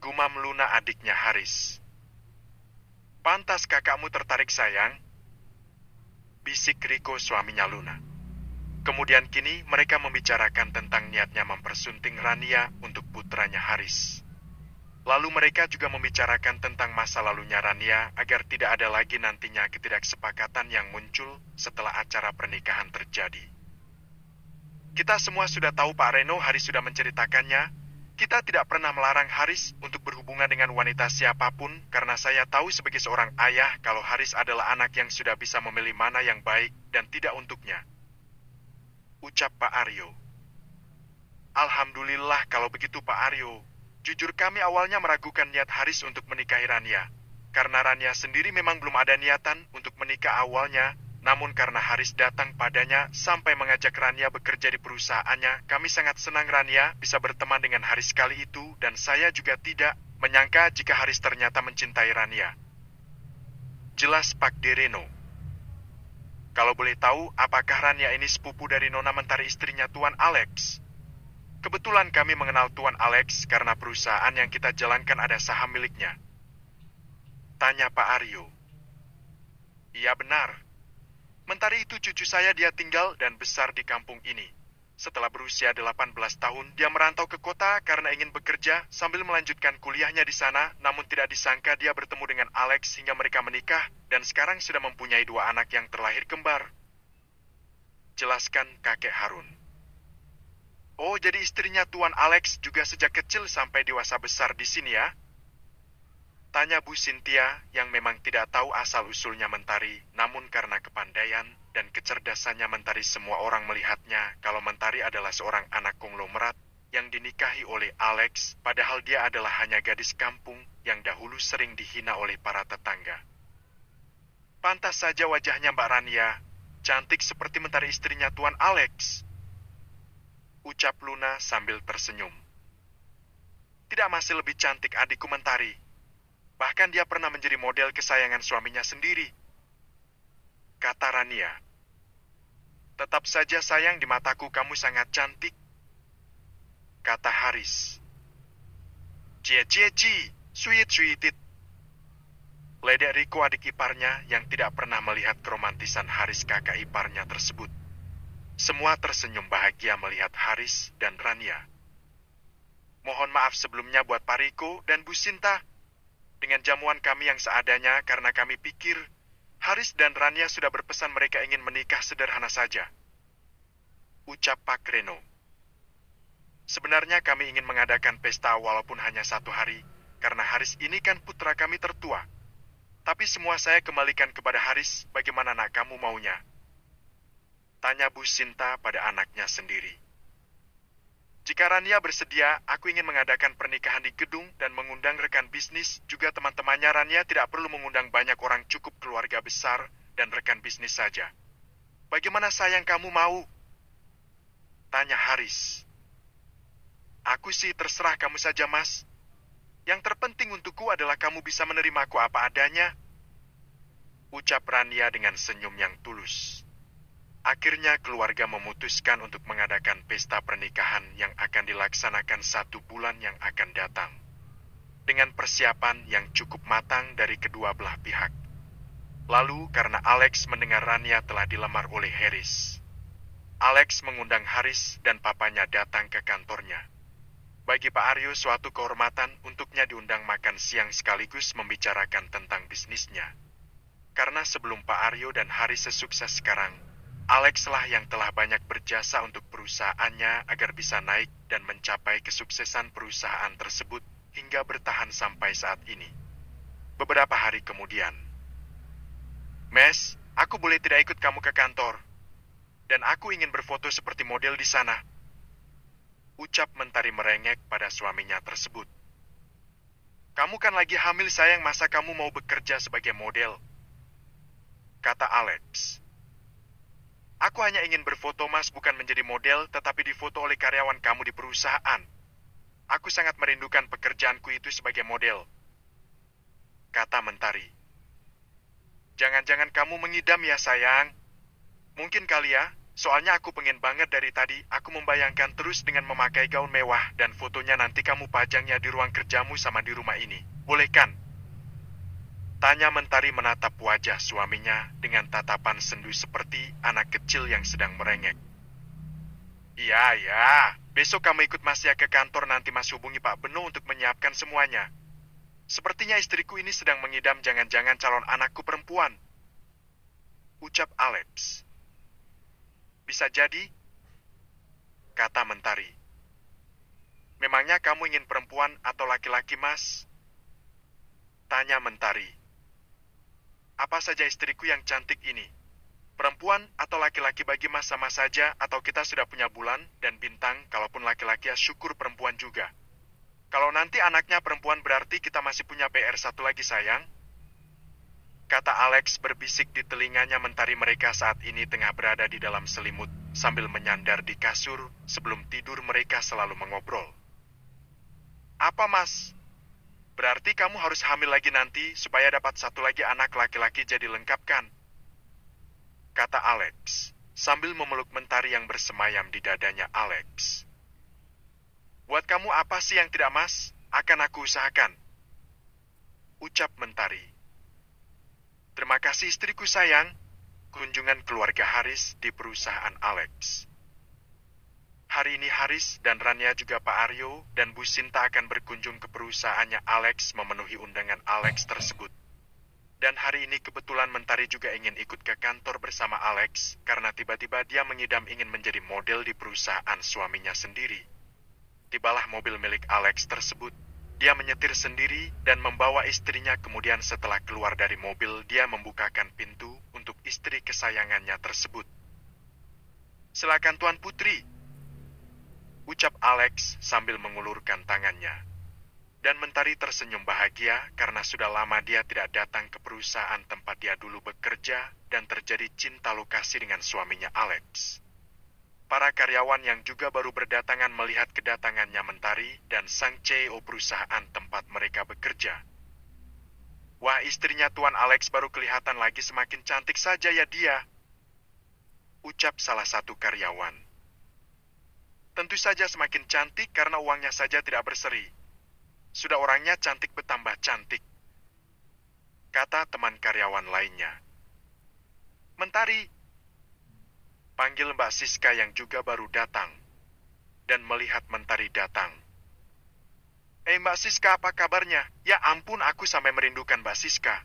gumam Luna adiknya Haris. Pantas kakakmu tertarik sayang, bisik Riko suaminya Luna. Kemudian kini mereka membicarakan tentang niatnya mempersunting Rania untuk putranya Haris. Lalu mereka juga membicarakan tentang masa lalunya Rania agar tidak ada lagi nantinya ketidaksepakatan yang muncul setelah acara pernikahan terjadi. Kita semua sudah tahu Pak Reno, Haris sudah menceritakannya. Kita tidak pernah melarang Haris untuk berhubungan dengan wanita siapapun karena saya tahu sebagai seorang ayah kalau Haris adalah anak yang sudah bisa memilih mana yang baik dan tidak untuknya, ucap Pak Aryo. Alhamdulillah kalau begitu Pak Aryo. Jujur kami awalnya meragukan niat Haris untuk menikahi Rania. Karena Rania sendiri memang belum ada niatan untuk menikah awalnya, namun karena Haris datang padanya sampai mengajak Rania bekerja di perusahaannya, kami sangat senang Rania bisa berteman dengan Haris kali itu dan saya juga tidak menyangka jika Haris ternyata mencintai Rania, jelas Pak Dereno. Kalau boleh tahu, apakah Rania ini sepupu dari Nona Mentari istrinya Tuan Alex? Kebetulan kami mengenal Tuan Alex karena perusahaan yang kita jalankan ada saham miliknya, tanya Pak Aryo. Iya benar. Mentari itu cucu saya, dia tinggal dan besar di kampung ini. Setelah berusia 18 tahun, dia merantau ke kota karena ingin bekerja sambil melanjutkan kuliahnya di sana, namun tidak disangka dia bertemu dengan Alex hingga mereka menikah dan sekarang sudah mempunyai 2 anak yang terlahir kembar, jelaskan kakek Harun. Oh, jadi istrinya Tuan Alex juga sejak kecil sampai dewasa besar di sini ya? Tanya Bu Cynthia yang memang tidak tahu asal-usulnya Mentari, namun karena kepandaian dan kecerdasannya Mentari semua orang melihatnya kalau Mentari adalah seorang anak konglomerat yang dinikahi oleh Alex, padahal dia adalah hanya gadis kampung yang dahulu sering dihina oleh para tetangga. Pantas saja wajahnya Mbak Rania, cantik seperti Mentari istrinya Tuan Alex, ucap Luna sambil tersenyum. Tidak masih lebih cantik adikku Mentari. Bahkan dia pernah menjadi model kesayangan suaminya sendiri, kata Rania. Tetap saja sayang, di mataku kamu sangat cantik, kata Haris. Cie, sweet. Ledek Riko adik iparnya yang tidak pernah melihat keromantisan Haris kakak iparnya tersebut. Semua tersenyum bahagia melihat Haris dan Rania. Mohon maaf sebelumnya buat Pak Riko dan Bu Sinta. Dengan jamuan kami yang seadanya karena kami pikir Haris dan Rania sudah berpesan mereka ingin menikah sederhana saja, ucap Pak Reno. Sebenarnya kami ingin mengadakan pesta walaupun hanya 1 hari, karena Haris ini kan putra kami tertua. Tapi semua saya kembalikan kepada Haris, bagaimana nak kamu maunya? Tanya Bu Sinta pada anaknya sendiri. Jika Rania bersedia, aku ingin mengadakan pernikahan di gedung dan mengundang rekan bisnis, juga teman-temannya. Rania tidak perlu mengundang banyak orang, cukup keluarga besar dan rekan bisnis saja. Bagaimana sayang kamu mau? Tanya Haris. Aku sih terserah kamu saja mas. Yang terpenting untukku adalah kamu bisa menerimaku apa adanya, ucap Rania dengan senyum yang tulus. Akhirnya keluarga memutuskan untuk mengadakan pesta pernikahan yang akan dilaksanakan 1 bulan yang akan datang, dengan persiapan yang cukup matang dari kedua belah pihak. Lalu karena Alex mendengar Rania telah dilamar oleh Haris, Alex mengundang Haris dan papanya datang ke kantornya. Bagi Pak Aryo suatu kehormatan untuknya diundang makan siang sekaligus membicarakan tentang bisnisnya. Karena sebelum Pak Aryo dan Haris sesukses sekarang, Alex lah yang telah banyak berjasa untuk perusahaannya agar bisa naik dan mencapai kesuksesan perusahaan tersebut hingga bertahan sampai saat ini. Beberapa hari kemudian, "Mes, aku boleh tidak ikut kamu ke kantor? Dan aku ingin berfoto seperti model di sana," ucap Mentari merengek pada suaminya tersebut. "Kamu kan lagi hamil sayang, masa kamu mau bekerja sebagai model?" kata Alex. "Aku hanya ingin berfoto mas, bukan menjadi model, tetapi difoto oleh karyawan kamu di perusahaan. Aku sangat merindukan pekerjaanku itu sebagai model," kata Mentari. "Jangan-jangan kamu mengidam ya sayang. Mungkin kali ya, soalnya aku pengen banget dari tadi, aku membayangkan terus dengan memakai gaun mewah dan fotonya nanti kamu pajangnya di ruang kerjamu sama di rumah ini. Boleh kan?" tanya Mentari menatap wajah suaminya dengan tatapan sendu seperti anak kecil yang sedang merengek. "Iya, ya. Besok kamu ikut Mas ya ke kantor, nanti Mas hubungi Pak Beno untuk menyiapkan semuanya. Sepertinya istriku ini sedang mengidam jangan-jangan calon anakku perempuan," ucap Alex. "Bisa jadi," kata Mentari. "Memangnya kamu ingin perempuan atau laki-laki, Mas?" tanya Mentari. "Apa saja istriku yang cantik ini? Perempuan atau laki-laki bagi Mas sama saja, atau kita sudah punya bulan dan bintang, kalaupun laki-laki ya syukur perempuan juga. Kalau nanti anaknya perempuan berarti kita masih punya PR satu lagi sayang," kata Alex berbisik di telinganya Mentari mereka saat ini tengah berada di dalam selimut, sambil menyandar di kasur sebelum tidur mereka selalu mengobrol. "Apa Mas? Berarti kamu harus hamil lagi nanti supaya dapat satu lagi anak laki-laki jadi lengkap kan?" kata Alex, sambil memeluk Mentari yang bersemayam di dadanya Alex. "Buat kamu apa sih yang tidak Mas? Akan aku usahakan," ucap Mentari. "Terima kasih istriku sayang." Kunjungan keluarga Haris di perusahaan Alex. Hari ini Haris dan Rania juga Pak Aryo dan Bu Sinta akan berkunjung ke perusahaannya Alex memenuhi undangan Alex tersebut. Dan hari ini kebetulan Mentari juga ingin ikut ke kantor bersama Alex karena tiba-tiba dia mengidam ingin menjadi model di perusahaan suaminya sendiri. Tibalah mobil milik Alex tersebut. Dia menyetir sendiri dan membawa istrinya, kemudian setelah keluar dari mobil dia membukakan pintu untuk istri kesayangannya tersebut. "Silakan Tuan Putri," ucap Alex sambil mengulurkan tangannya. Dan Mentari tersenyum bahagia karena sudah lama dia tidak datang ke perusahaan tempat dia dulu bekerja dan terjadi cinta lokasi dengan suaminya Alex. Para karyawan yang juga baru berdatangan melihat kedatangannya Mentari dan sang CEO perusahaan tempat mereka bekerja. "Wah, istrinya Tuan Alex baru kelihatan lagi semakin cantik saja ya dia," ucap salah satu karyawan. "Tentu saja semakin cantik karena uangnya saja tidak berseri. Sudah orangnya cantik bertambah cantik," kata teman karyawan lainnya. "Mentari," panggil Mbak Siska yang juga baru datang. Dan melihat Mentari datang. Mbak Siska, apa kabarnya? Ya ampun, aku sampai merindukan Mbak Siska,"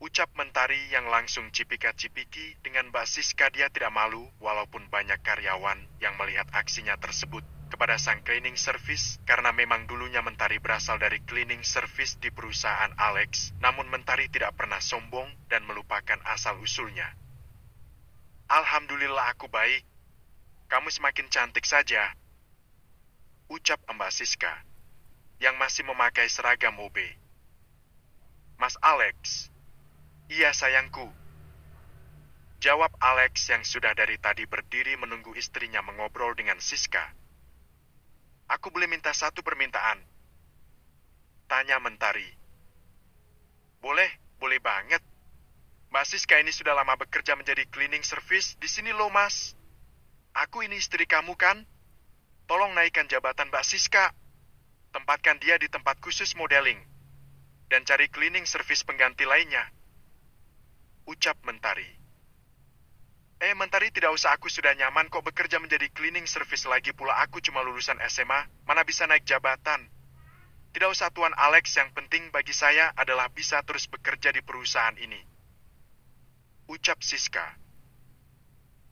ucap Mentari yang langsung cipika-cipiki dengan Mbak Siska. Dia tidak malu walaupun banyak karyawan yang melihat aksinya tersebut kepada sang cleaning service karena memang dulunya Mentari berasal dari cleaning service di perusahaan Alex, namun Mentari tidak pernah sombong dan melupakan asal-usulnya. "Alhamdulillah aku baik. Kamu semakin cantik saja," ucap Mbak Siska, yang masih memakai seragam OB. "Mas Alex?" "Iya sayangku," jawab Alex yang sudah dari tadi berdiri menunggu istrinya mengobrol dengan Siska. "Aku boleh minta satu permintaan?" tanya Mentari. Boleh banget. Mbak Siska ini sudah lama bekerja menjadi cleaning service di sini loh Mas. Aku ini istri kamu kan? Tolong naikkan jabatan Mbak Siska. Tempatkan dia di tempat khusus modeling. Dan cari cleaning service pengganti lainnya," ucap Mentari. Mentari tidak usah, aku sudah nyaman kok bekerja menjadi cleaning service, lagi pula aku cuma lulusan SMA, mana bisa naik jabatan. Tidak usah Tuan Alex, yang penting bagi saya adalah bisa terus bekerja di perusahaan ini," ucap Siska.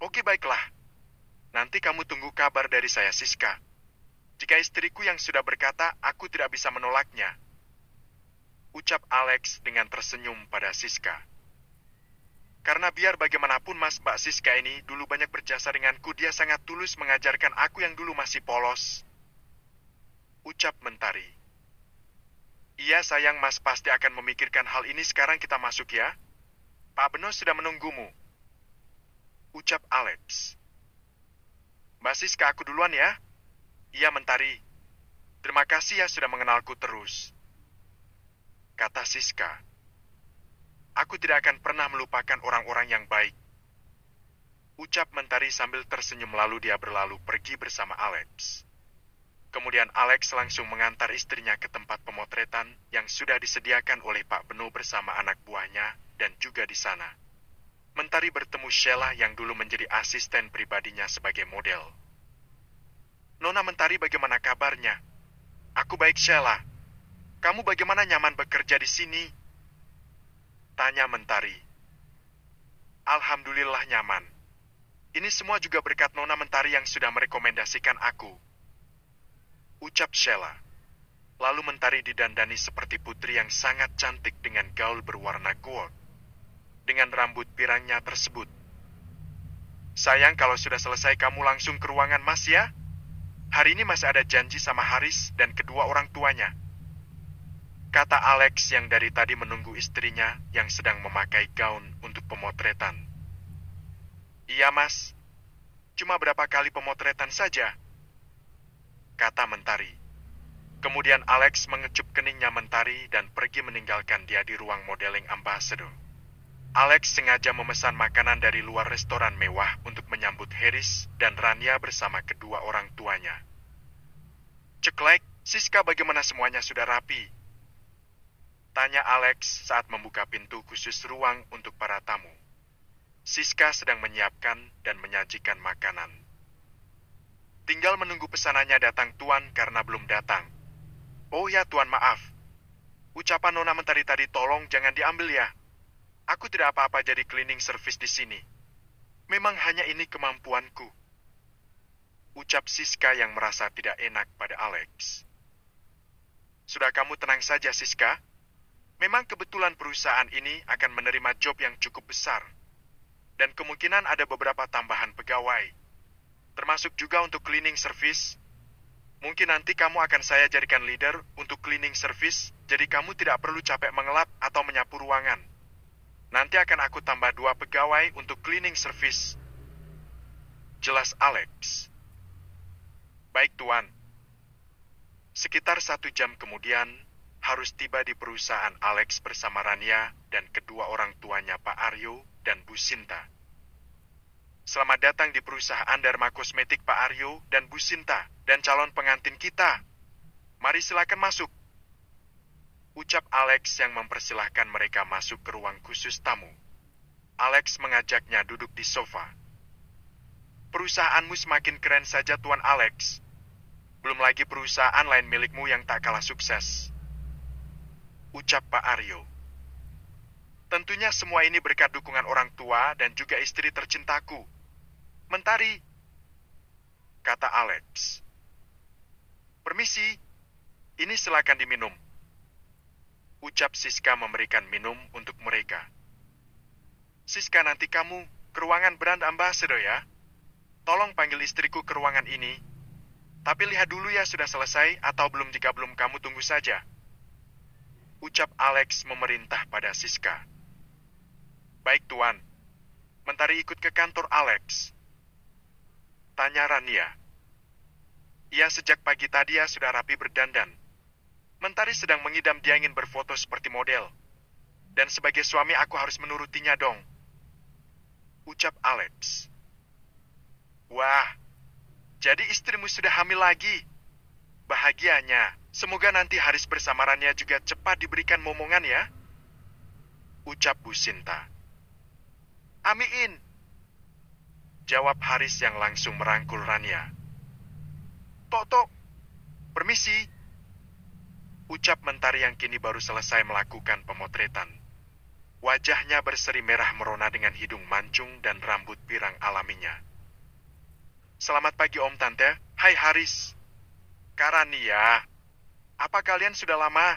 Oke, baiklah. Nanti kamu tunggu kabar dari saya, Siska. Jika istriku yang sudah berkata, aku tidak bisa menolaknya. Ucap Alex dengan tersenyum pada Siska. Karena biar bagaimanapun Mas Mbak Siska ini dulu banyak berjasa denganku, dia sangat tulus mengajarkan aku yang dulu masih polos. Ucap Mentari. Iya sayang, Mas pasti akan memikirkan hal ini. Sekarang kita masuk ya. Pak Beno sudah menunggumu. Ucap Alex. Mbak Siska, aku duluan ya. Iya, Mentari. Terima kasih ya sudah mengenalku terus. Kata Siska. Aku tidak akan pernah melupakan orang-orang yang baik. Ucap Mentari sambil tersenyum, lalu dia berlalu pergi bersama Alex. Kemudian Alex langsung mengantar istrinya ke tempat pemotretan yang sudah disediakan oleh Pak Beno bersama anak buahnya, dan juga di sana Mentari bertemu Sheila yang dulu menjadi asisten pribadinya sebagai model. Nona Mentari, bagaimana kabarnya? Aku baik, Sheila. Kamu bagaimana, nyaman bekerja di sini? Tanya Mentari. Alhamdulillah nyaman. Ini semua juga berkat Nona Mentari yang sudah merekomendasikan aku. Ucap Sheila. Lalu Mentari didandani seperti putri yang sangat cantik dengan gaul berwarna gold. Dengan rambut pirangnya tersebut. Sayang, kalau sudah selesai kamu langsung ke ruangan Mas ya. Hari ini masih ada janji sama Haris dan kedua orang tuanya. Kata Alex yang dari tadi menunggu istrinya yang sedang memakai gaun untuk pemotretan. Iya Mas, cuma berapa kali pemotretan saja. Kata Mentari. Kemudian Alex mengecup keningnya Mentari dan pergi meninggalkan dia di ruang modeling ambassador. Alex sengaja memesan makanan dari luar restoran mewah untuk menyambut Haris dan Rania bersama kedua orang tuanya. Ceklek, Siska, bagaimana semuanya sudah rapi? Tanya Alex saat membuka pintu khusus ruang untuk para tamu. Siska sedang menyiapkan dan menyajikan makanan. Tinggal menunggu pesanannya datang Tuan, karena belum datang. Oh ya Tuan, maaf. Ucapan Nona Mentari tadi tolong jangan diambil ya. Aku tidak apa-apa jadi cleaning service di sini. Memang hanya ini kemampuanku. Ucap Siska yang merasa tidak enak pada Alex. Sudah, kamu tenang saja Siska. Memang kebetulan perusahaan ini akan menerima job yang cukup besar. Dan kemungkinan ada beberapa tambahan pegawai. Termasuk juga untuk cleaning service. Mungkin nanti kamu akan saya jadikan leader untuk cleaning service, jadi kamu tidak perlu capek mengelap atau menyapu ruangan. Nanti akan aku tambah 2 pegawai untuk cleaning service. Jelas Alex. Baik Tuan. Sekitar 1 jam kemudian, harus tiba di perusahaan Alex bersama Rania dan kedua orang tuanya Pak Aryo dan Bu Sinta. Selamat datang di perusahaan Dharma Kosmetik Pak Aryo dan Bu Sinta dan calon pengantin kita. Mari silakan masuk. Ucap Alex yang mempersilahkan mereka masuk ke ruang khusus tamu. Alex mengajaknya duduk di sofa. Perusahaanmu semakin keren saja Tuan Alex. Belum lagi perusahaan lain milikmu yang tak kalah sukses. Ucap Pak Aryo. Tentunya semua ini berkat dukungan orang tua dan juga istri tercintaku. Mentari, kata Alex. Permisi, ini silakan diminum. Ucap Siska memberikan minum untuk mereka. Siska, nanti kamu ke ruangan brand ambassador ya. Tolong panggil istriku ke ruangan ini. Tapi lihat dulu ya sudah selesai atau belum. Jika belum, kamu tunggu saja. Ucap Alex memerintah pada Siska. Baik Tuan. Mentari ikut ke kantor Alex. Tanya Rania. Ia sejak pagi tadi ya sudah rapi berdandan. Mentari sedang mengidam, dia ingin berfoto seperti model. Dan sebagai suami aku harus menurutinya dong. Ucap Alex. Wah, jadi istrimu sudah hamil lagi. Bahagianya, semoga nanti Haris bersama Rania juga cepat diberikan momongan ya. Ucap Bu Sinta. Amin. Jawab Haris yang langsung merangkul Rania. Tok, permisi. Ucap Mentari yang kini baru selesai melakukan pemotretan. Wajahnya berseri merah merona dengan hidung mancung dan rambut pirang alaminya. Selamat pagi Om Tante. Hai Haris. Karania. Apa kalian sudah lama?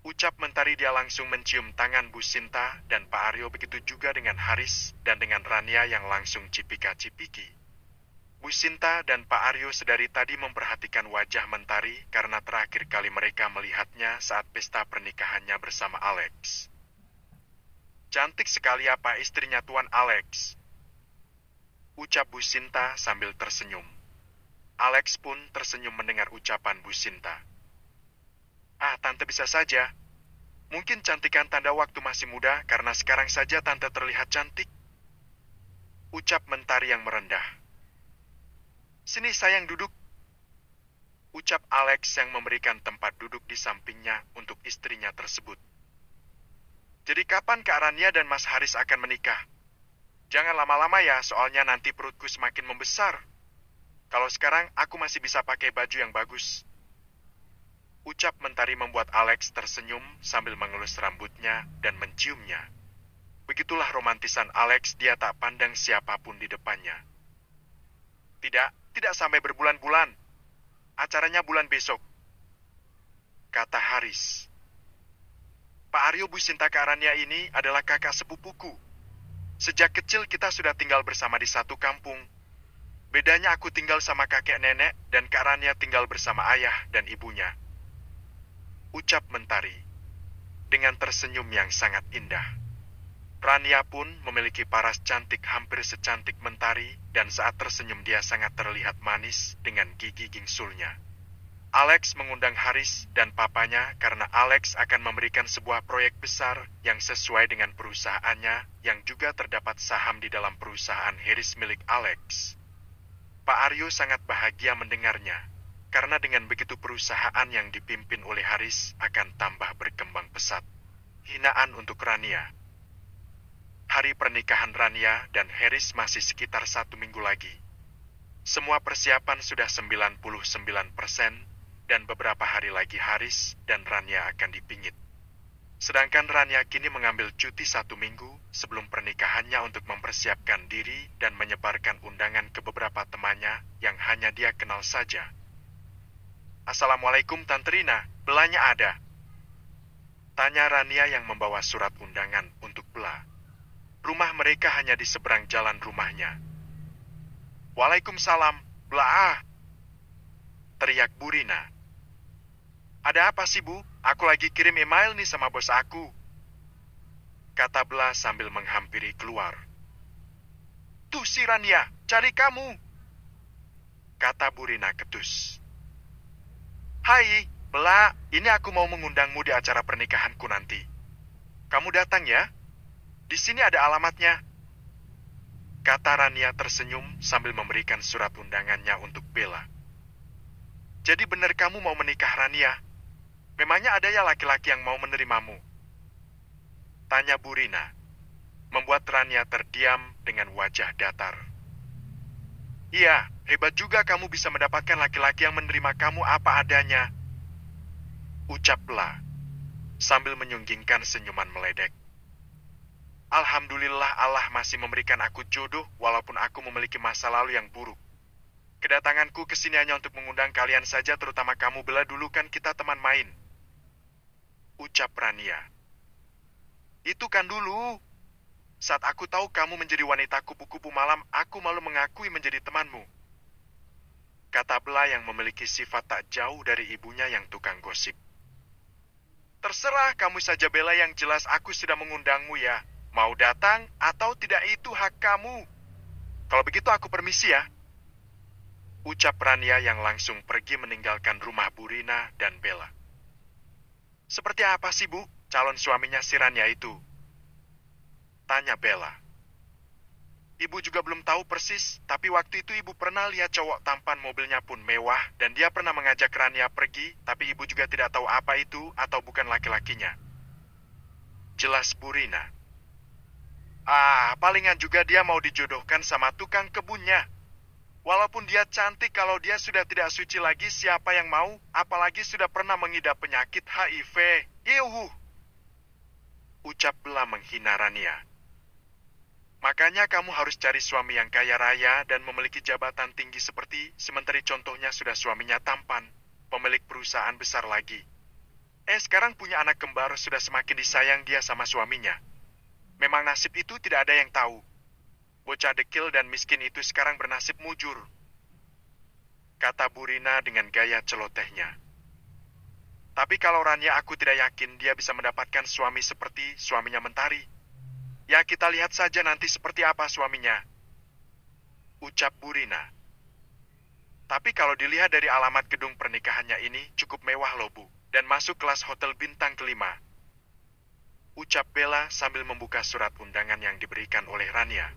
Ucap Mentari. Dia langsung mencium tangan Bu Sinta dan Pak Aryo, begitu juga dengan Haris dan dengan Rania yang langsung cipika-cipiki. Bu Sinta dan Pak Aryo sedari tadi memperhatikan wajah Mentari karena terakhir kali mereka melihatnya saat pesta pernikahannya bersama Alex. Cantik sekali apa istrinya Tuan Alex? Ucap Bu Sinta sambil tersenyum. Alex pun tersenyum mendengar ucapan Bu Sinta. Ah, Tante bisa saja. Mungkin cantikan tanda waktu masih muda karena sekarang saja Tante terlihat cantik. Ucap Mentari yang merendah. Sini sayang duduk. Ucap Alex yang memberikan tempat duduk di sampingnya untuk istrinya tersebut. Jadi kapan Kak Rania dan Mas Haris akan menikah? Jangan lama-lama ya, soalnya nanti perutku semakin membesar. Kalau sekarang aku masih bisa pakai baju yang bagus. Ucap Mentari membuat Alex tersenyum sambil mengelus rambutnya dan menciumnya. Begitulah romantisan Alex, dia tak pandang siapapun di depannya. Tidak sampai berbulan-bulan. Acaranya bulan besok, kata Haris. Pak Aryo, Bu Sinta, Kak Rania ini adalah kakak sepupuku. Sejak kecil kita sudah tinggal bersama di satu kampung. Bedanya aku tinggal sama kakek nenek dan Kak Rania tinggal bersama ayah dan ibunya. Ucap Mentari dengan tersenyum yang sangat indah. Rania pun memiliki paras cantik hampir secantik Mentari dan saat tersenyum dia sangat terlihat manis dengan gigi gingsulnya. Alex mengundang Haris dan papanya karena Alex akan memberikan sebuah proyek besar yang sesuai dengan perusahaannya yang juga terdapat saham di dalam perusahaan Haris milik Alex. Pak Aryo sangat bahagia mendengarnya karena dengan begitu perusahaan yang dipimpin oleh Haris akan tambah berkembang pesat. Hinaan untuk Rania. Hari pernikahan Rania dan Haris masih sekitar 1 minggu lagi. Semua persiapan sudah 99% dan beberapa hari lagi Haris dan Rania akan dipingit. Sedangkan Rania kini mengambil cuti 1 minggu sebelum pernikahannya untuk mempersiapkan diri dan menyebarkan undangan ke beberapa temannya yang hanya dia kenal saja. Assalamualaikum Tante Rina, belanya ada? Tanya Rania yang membawa surat undangan untuk Bela. Rumah mereka hanya di seberang jalan rumahnya. Waalaikumsalam, Bela. Teriak Bu Rina. Ada apa sih Bu? Aku lagi kirim email nih sama bos aku. Kata Bela sambil menghampiri keluar. Tuh si Rania, cari kamu. Kata Bu Rina ketus. Hai, Bela, ini aku mau mengundangmu di acara pernikahanku nanti. Kamu datang ya? Di sini ada alamatnya. Kata Rania tersenyum sambil memberikan surat undangannya untuk Bella. Jadi benar kamu mau menikah Rania? Memangnya ada ya laki-laki yang mau menerimamu? Tanya Bu Rina, membuat Rania terdiam dengan wajah datar. Iya, hebat juga kamu bisa mendapatkan laki-laki yang menerima kamu apa adanya. Ucap Bella, sambil menyunggingkan senyuman meledek. Alhamdulillah Allah masih memberikan aku jodoh walaupun aku memiliki masa lalu yang buruk. Kedatanganku ke sini hanya untuk mengundang kalian saja, terutama kamu Bella, dulu kan kita teman main. Ucap Rania. Itu kan dulu. Saat aku tahu kamu menjadi wanita kupu-kupu malam, aku malu mengakui menjadi temanmu. Kata Bella yang memiliki sifat tak jauh dari ibunya yang tukang gosip. Terserah kamu saja Bella, yang jelas aku sudah mengundangmu ya. Mau datang atau tidak itu hak kamu. Kalau begitu aku permisi ya. Ucap Rania yang langsung pergi meninggalkan rumah Bu Rina dan Bella. Seperti apa sih Bu, calon suaminya si Rania itu? Tanya Bella. Ibu juga belum tahu persis, tapi waktu itu ibu pernah lihat cowok tampan, mobilnya pun mewah, dan dia pernah mengajak Rania pergi, tapi ibu juga tidak tahu apa itu atau bukan laki-lakinya. Jelas Bu Rina. Palingan juga dia mau dijodohkan sama tukang kebunnya. Walaupun dia cantik, kalau dia sudah tidak suci lagi, siapa yang mau? Apalagi sudah pernah mengidap penyakit HIV. Iuh. Ucap menghina Rania. Makanya kamu harus cari suami yang kaya raya dan memiliki jabatan tinggi seperti sementari contohnya sudah suaminya tampan, pemilik perusahaan besar lagi. Sekarang punya anak kembar sudah semakin disayang dia sama suaminya. Memang nasib itu tidak ada yang tahu. Bocah dekil dan miskin itu sekarang bernasib mujur. Kata Bu Rina dengan gaya celotehnya. Tapi kalau Rania aku tidak yakin dia bisa mendapatkan suami seperti suaminya Mentari. Ya kita lihat saja nanti seperti apa suaminya. Ucap Bu Rina. Tapi kalau dilihat dari alamat gedung pernikahannya ini cukup mewah loh Bu. Dan masuk kelas hotel bintang kelima. Ucap Bella sambil membuka surat undangan yang diberikan oleh Rania.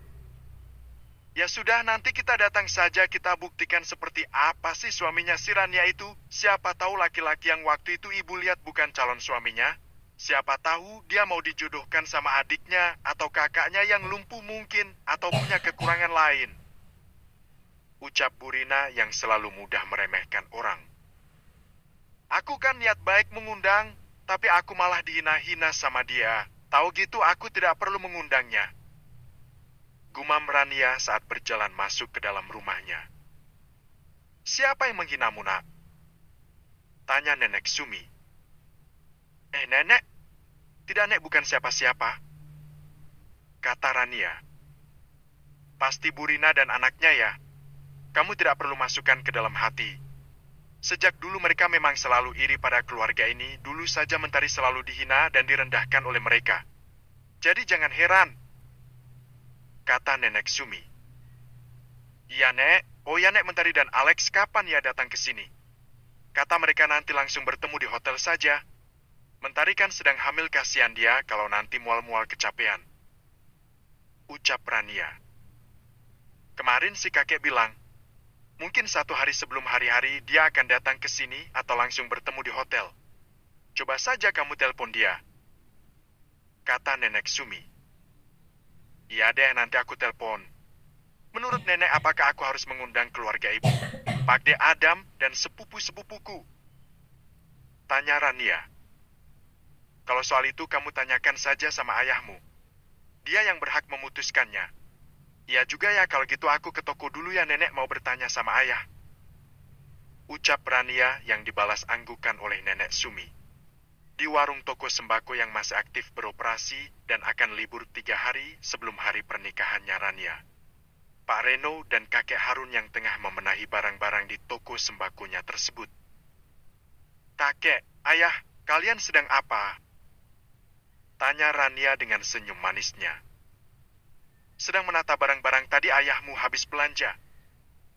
Ya sudah, nanti kita datang saja kita buktikan seperti apa sih suaminya si Rania itu. Siapa tahu laki-laki yang waktu itu ibu lihat bukan calon suaminya. Siapa tahu dia mau dijodohkan sama adiknya atau kakaknya yang lumpuh mungkin atau punya kekurangan lain. Ucap Bu Rina yang selalu mudah meremehkan orang. Aku kan niat baik mengundang, tapi aku malah dihina-hina sama dia. Tahu gitu aku tidak perlu mengundangnya. Gumam Rania saat berjalan masuk ke dalam rumahnya. Siapa yang menghinamu, Nak? Tanya Nenek Sumi. Nenek? Tidak, Nek, bukan siapa-siapa. Kata Rania. Pasti Bu Rina dan anaknya ya. Kamu tidak perlu masukkan ke dalam hati. Sejak dulu mereka memang selalu iri pada keluarga ini, dulu saja Mentari selalu dihina dan direndahkan oleh mereka. Jadi jangan heran. Kata Nenek Sumi. Iya, Nek. Oh ya, Nek, Mentari dan Alex kapan ya datang ke sini? Kata mereka nanti langsung bertemu di hotel saja. Mentari kan sedang hamil, kasihan dia kalau nanti mual-mual kecapean. Ucap Rania. Kemarin si kakek bilang, mungkin 1 hari sebelum hari-hari dia akan datang ke sini atau langsung bertemu di hotel. Coba saja kamu telepon dia. Kata Nenek Sumi. Iya deh, nanti aku telepon. Menurut Nenek, apakah aku harus mengundang keluarga ibu, Pak De Adam, dan sepupu-sepupuku? Tanya Rania. Kalau soal itu kamu tanyakan saja sama ayahmu. Dia yang berhak memutuskannya. Ya juga ya, kalau gitu aku ke toko dulu ya, Nenek mau bertanya sama ayah. Ucap Rania yang dibalas anggukan oleh Nenek Sumi. Di warung toko sembako yang masih aktif beroperasi dan akan libur 3 hari sebelum hari pernikahannya Rania. Pak Reno dan kakek Harun yang tengah memenahi barang-barang di toko sembakonya tersebut. Kakek, ayah, kalian sedang apa? Tanya Rania dengan senyum manisnya. Sedang menata barang-barang tadi ayahmu habis belanja.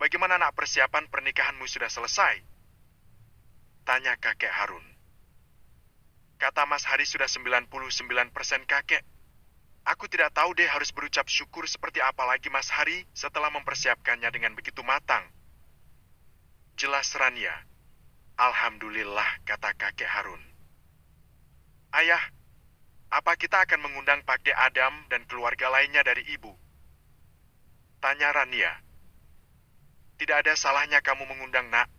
Bagaimana nak persiapan pernikahanmu sudah selesai? Tanya kakek Harun. Kata Mas Hari sudah 99% kakek. Aku tidak tahu deh harus berucap syukur seperti apa lagi Mas Hari setelah mempersiapkannya dengan begitu matang. Jelas Rania. Alhamdulillah, kata kakek Harun. Ayah, apa kita akan mengundang Pak De Adam dan keluarga lainnya dari ibu? Tanya Rania. Tidak ada salahnya kamu mengundang, Nak.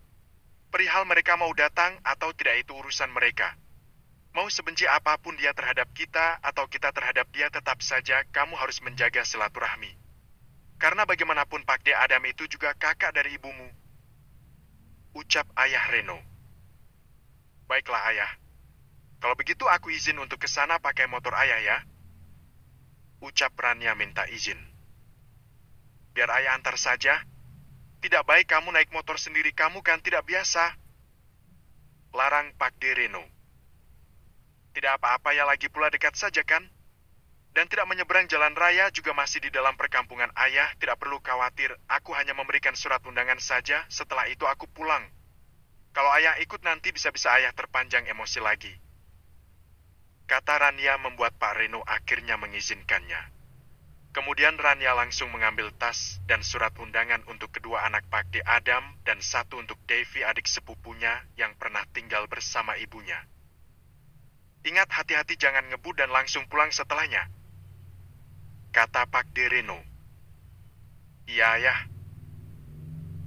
Perihal mereka mau datang atau tidak itu urusan mereka. Mau sebenci apapun dia terhadap kita atau kita terhadap dia, tetap saja kamu harus menjaga silaturahmi. Karena bagaimanapun Pak De Adam itu juga kakak dari ibumu. Ucap ayah Reno. Baiklah ayah. Kalau begitu aku izin untuk ke sana pakai motor ayah ya. Ucap Rania minta izin. Biar ayah antar saja. Tidak baik kamu naik motor sendiri, kamu kan tidak biasa. Larang Pak De Reno. Tidak apa-apa ya, lagi pula dekat saja kan? Dan tidak menyeberang jalan raya, juga masih di dalam perkampungan ayah, tidak perlu khawatir. Aku hanya memberikan surat undangan saja, setelah itu aku pulang. Kalau ayah ikut nanti bisa-bisa ayah terpanjang emosi lagi. Kata Rania membuat Pak Reno akhirnya mengizinkannya. Kemudian Rania langsung mengambil tas dan surat undangan untuk kedua anak Pak De Adam dan satu untuk Davy, adik sepupunya yang pernah tinggal bersama ibunya. Ingat, hati-hati jangan ngebut dan langsung pulang setelahnya. Kata Pak De Reno. Iya, ayah.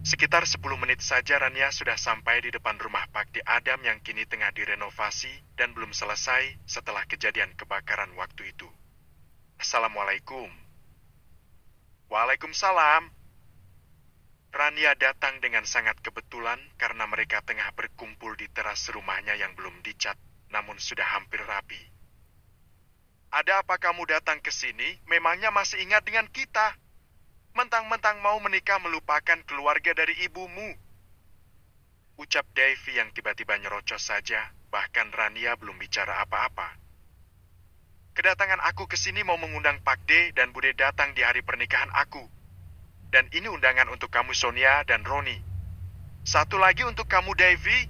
Sekitar 10 menit saja Rania sudah sampai di depan rumah Pak De Adam yang kini tengah direnovasi dan belum selesai setelah kejadian kebakaran waktu itu. Assalamualaikum. Waalaikumsalam. Rania datang dengan sangat kebetulan karena mereka tengah berkumpul di teras rumahnya yang belum dicat, namun sudah hampir rapi. Ada apa kamu datang ke sini? Memangnya masih ingat dengan kita? Mentang-mentang mau menikah melupakan keluarga dari ibumu. Ucap Davy yang tiba-tiba nyerocos saja, bahkan Rania belum bicara apa-apa. Kedatangan aku ke sini mau mengundang Pak D dan Bude datang di hari pernikahan aku. Dan ini undangan untuk kamu Sonia dan Roni. Satu lagi untuk kamu Davy.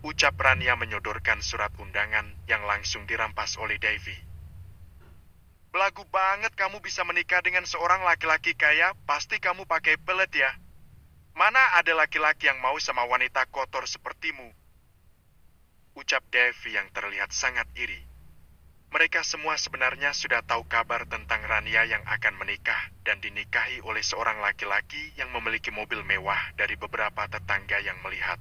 Ucap Rania menyodorkan surat undangan yang langsung dirampas oleh Davy. Belagu banget kamu bisa menikah dengan seorang laki-laki kaya, pasti kamu pakai pelet ya. Mana ada laki-laki yang mau sama wanita kotor sepertimu? Ucap Davy yang terlihat sangat iri. Mereka semua sebenarnya sudah tahu kabar tentang Rania yang akan menikah dan dinikahi oleh seorang laki-laki yang memiliki mobil mewah dari beberapa tetangga yang melihat.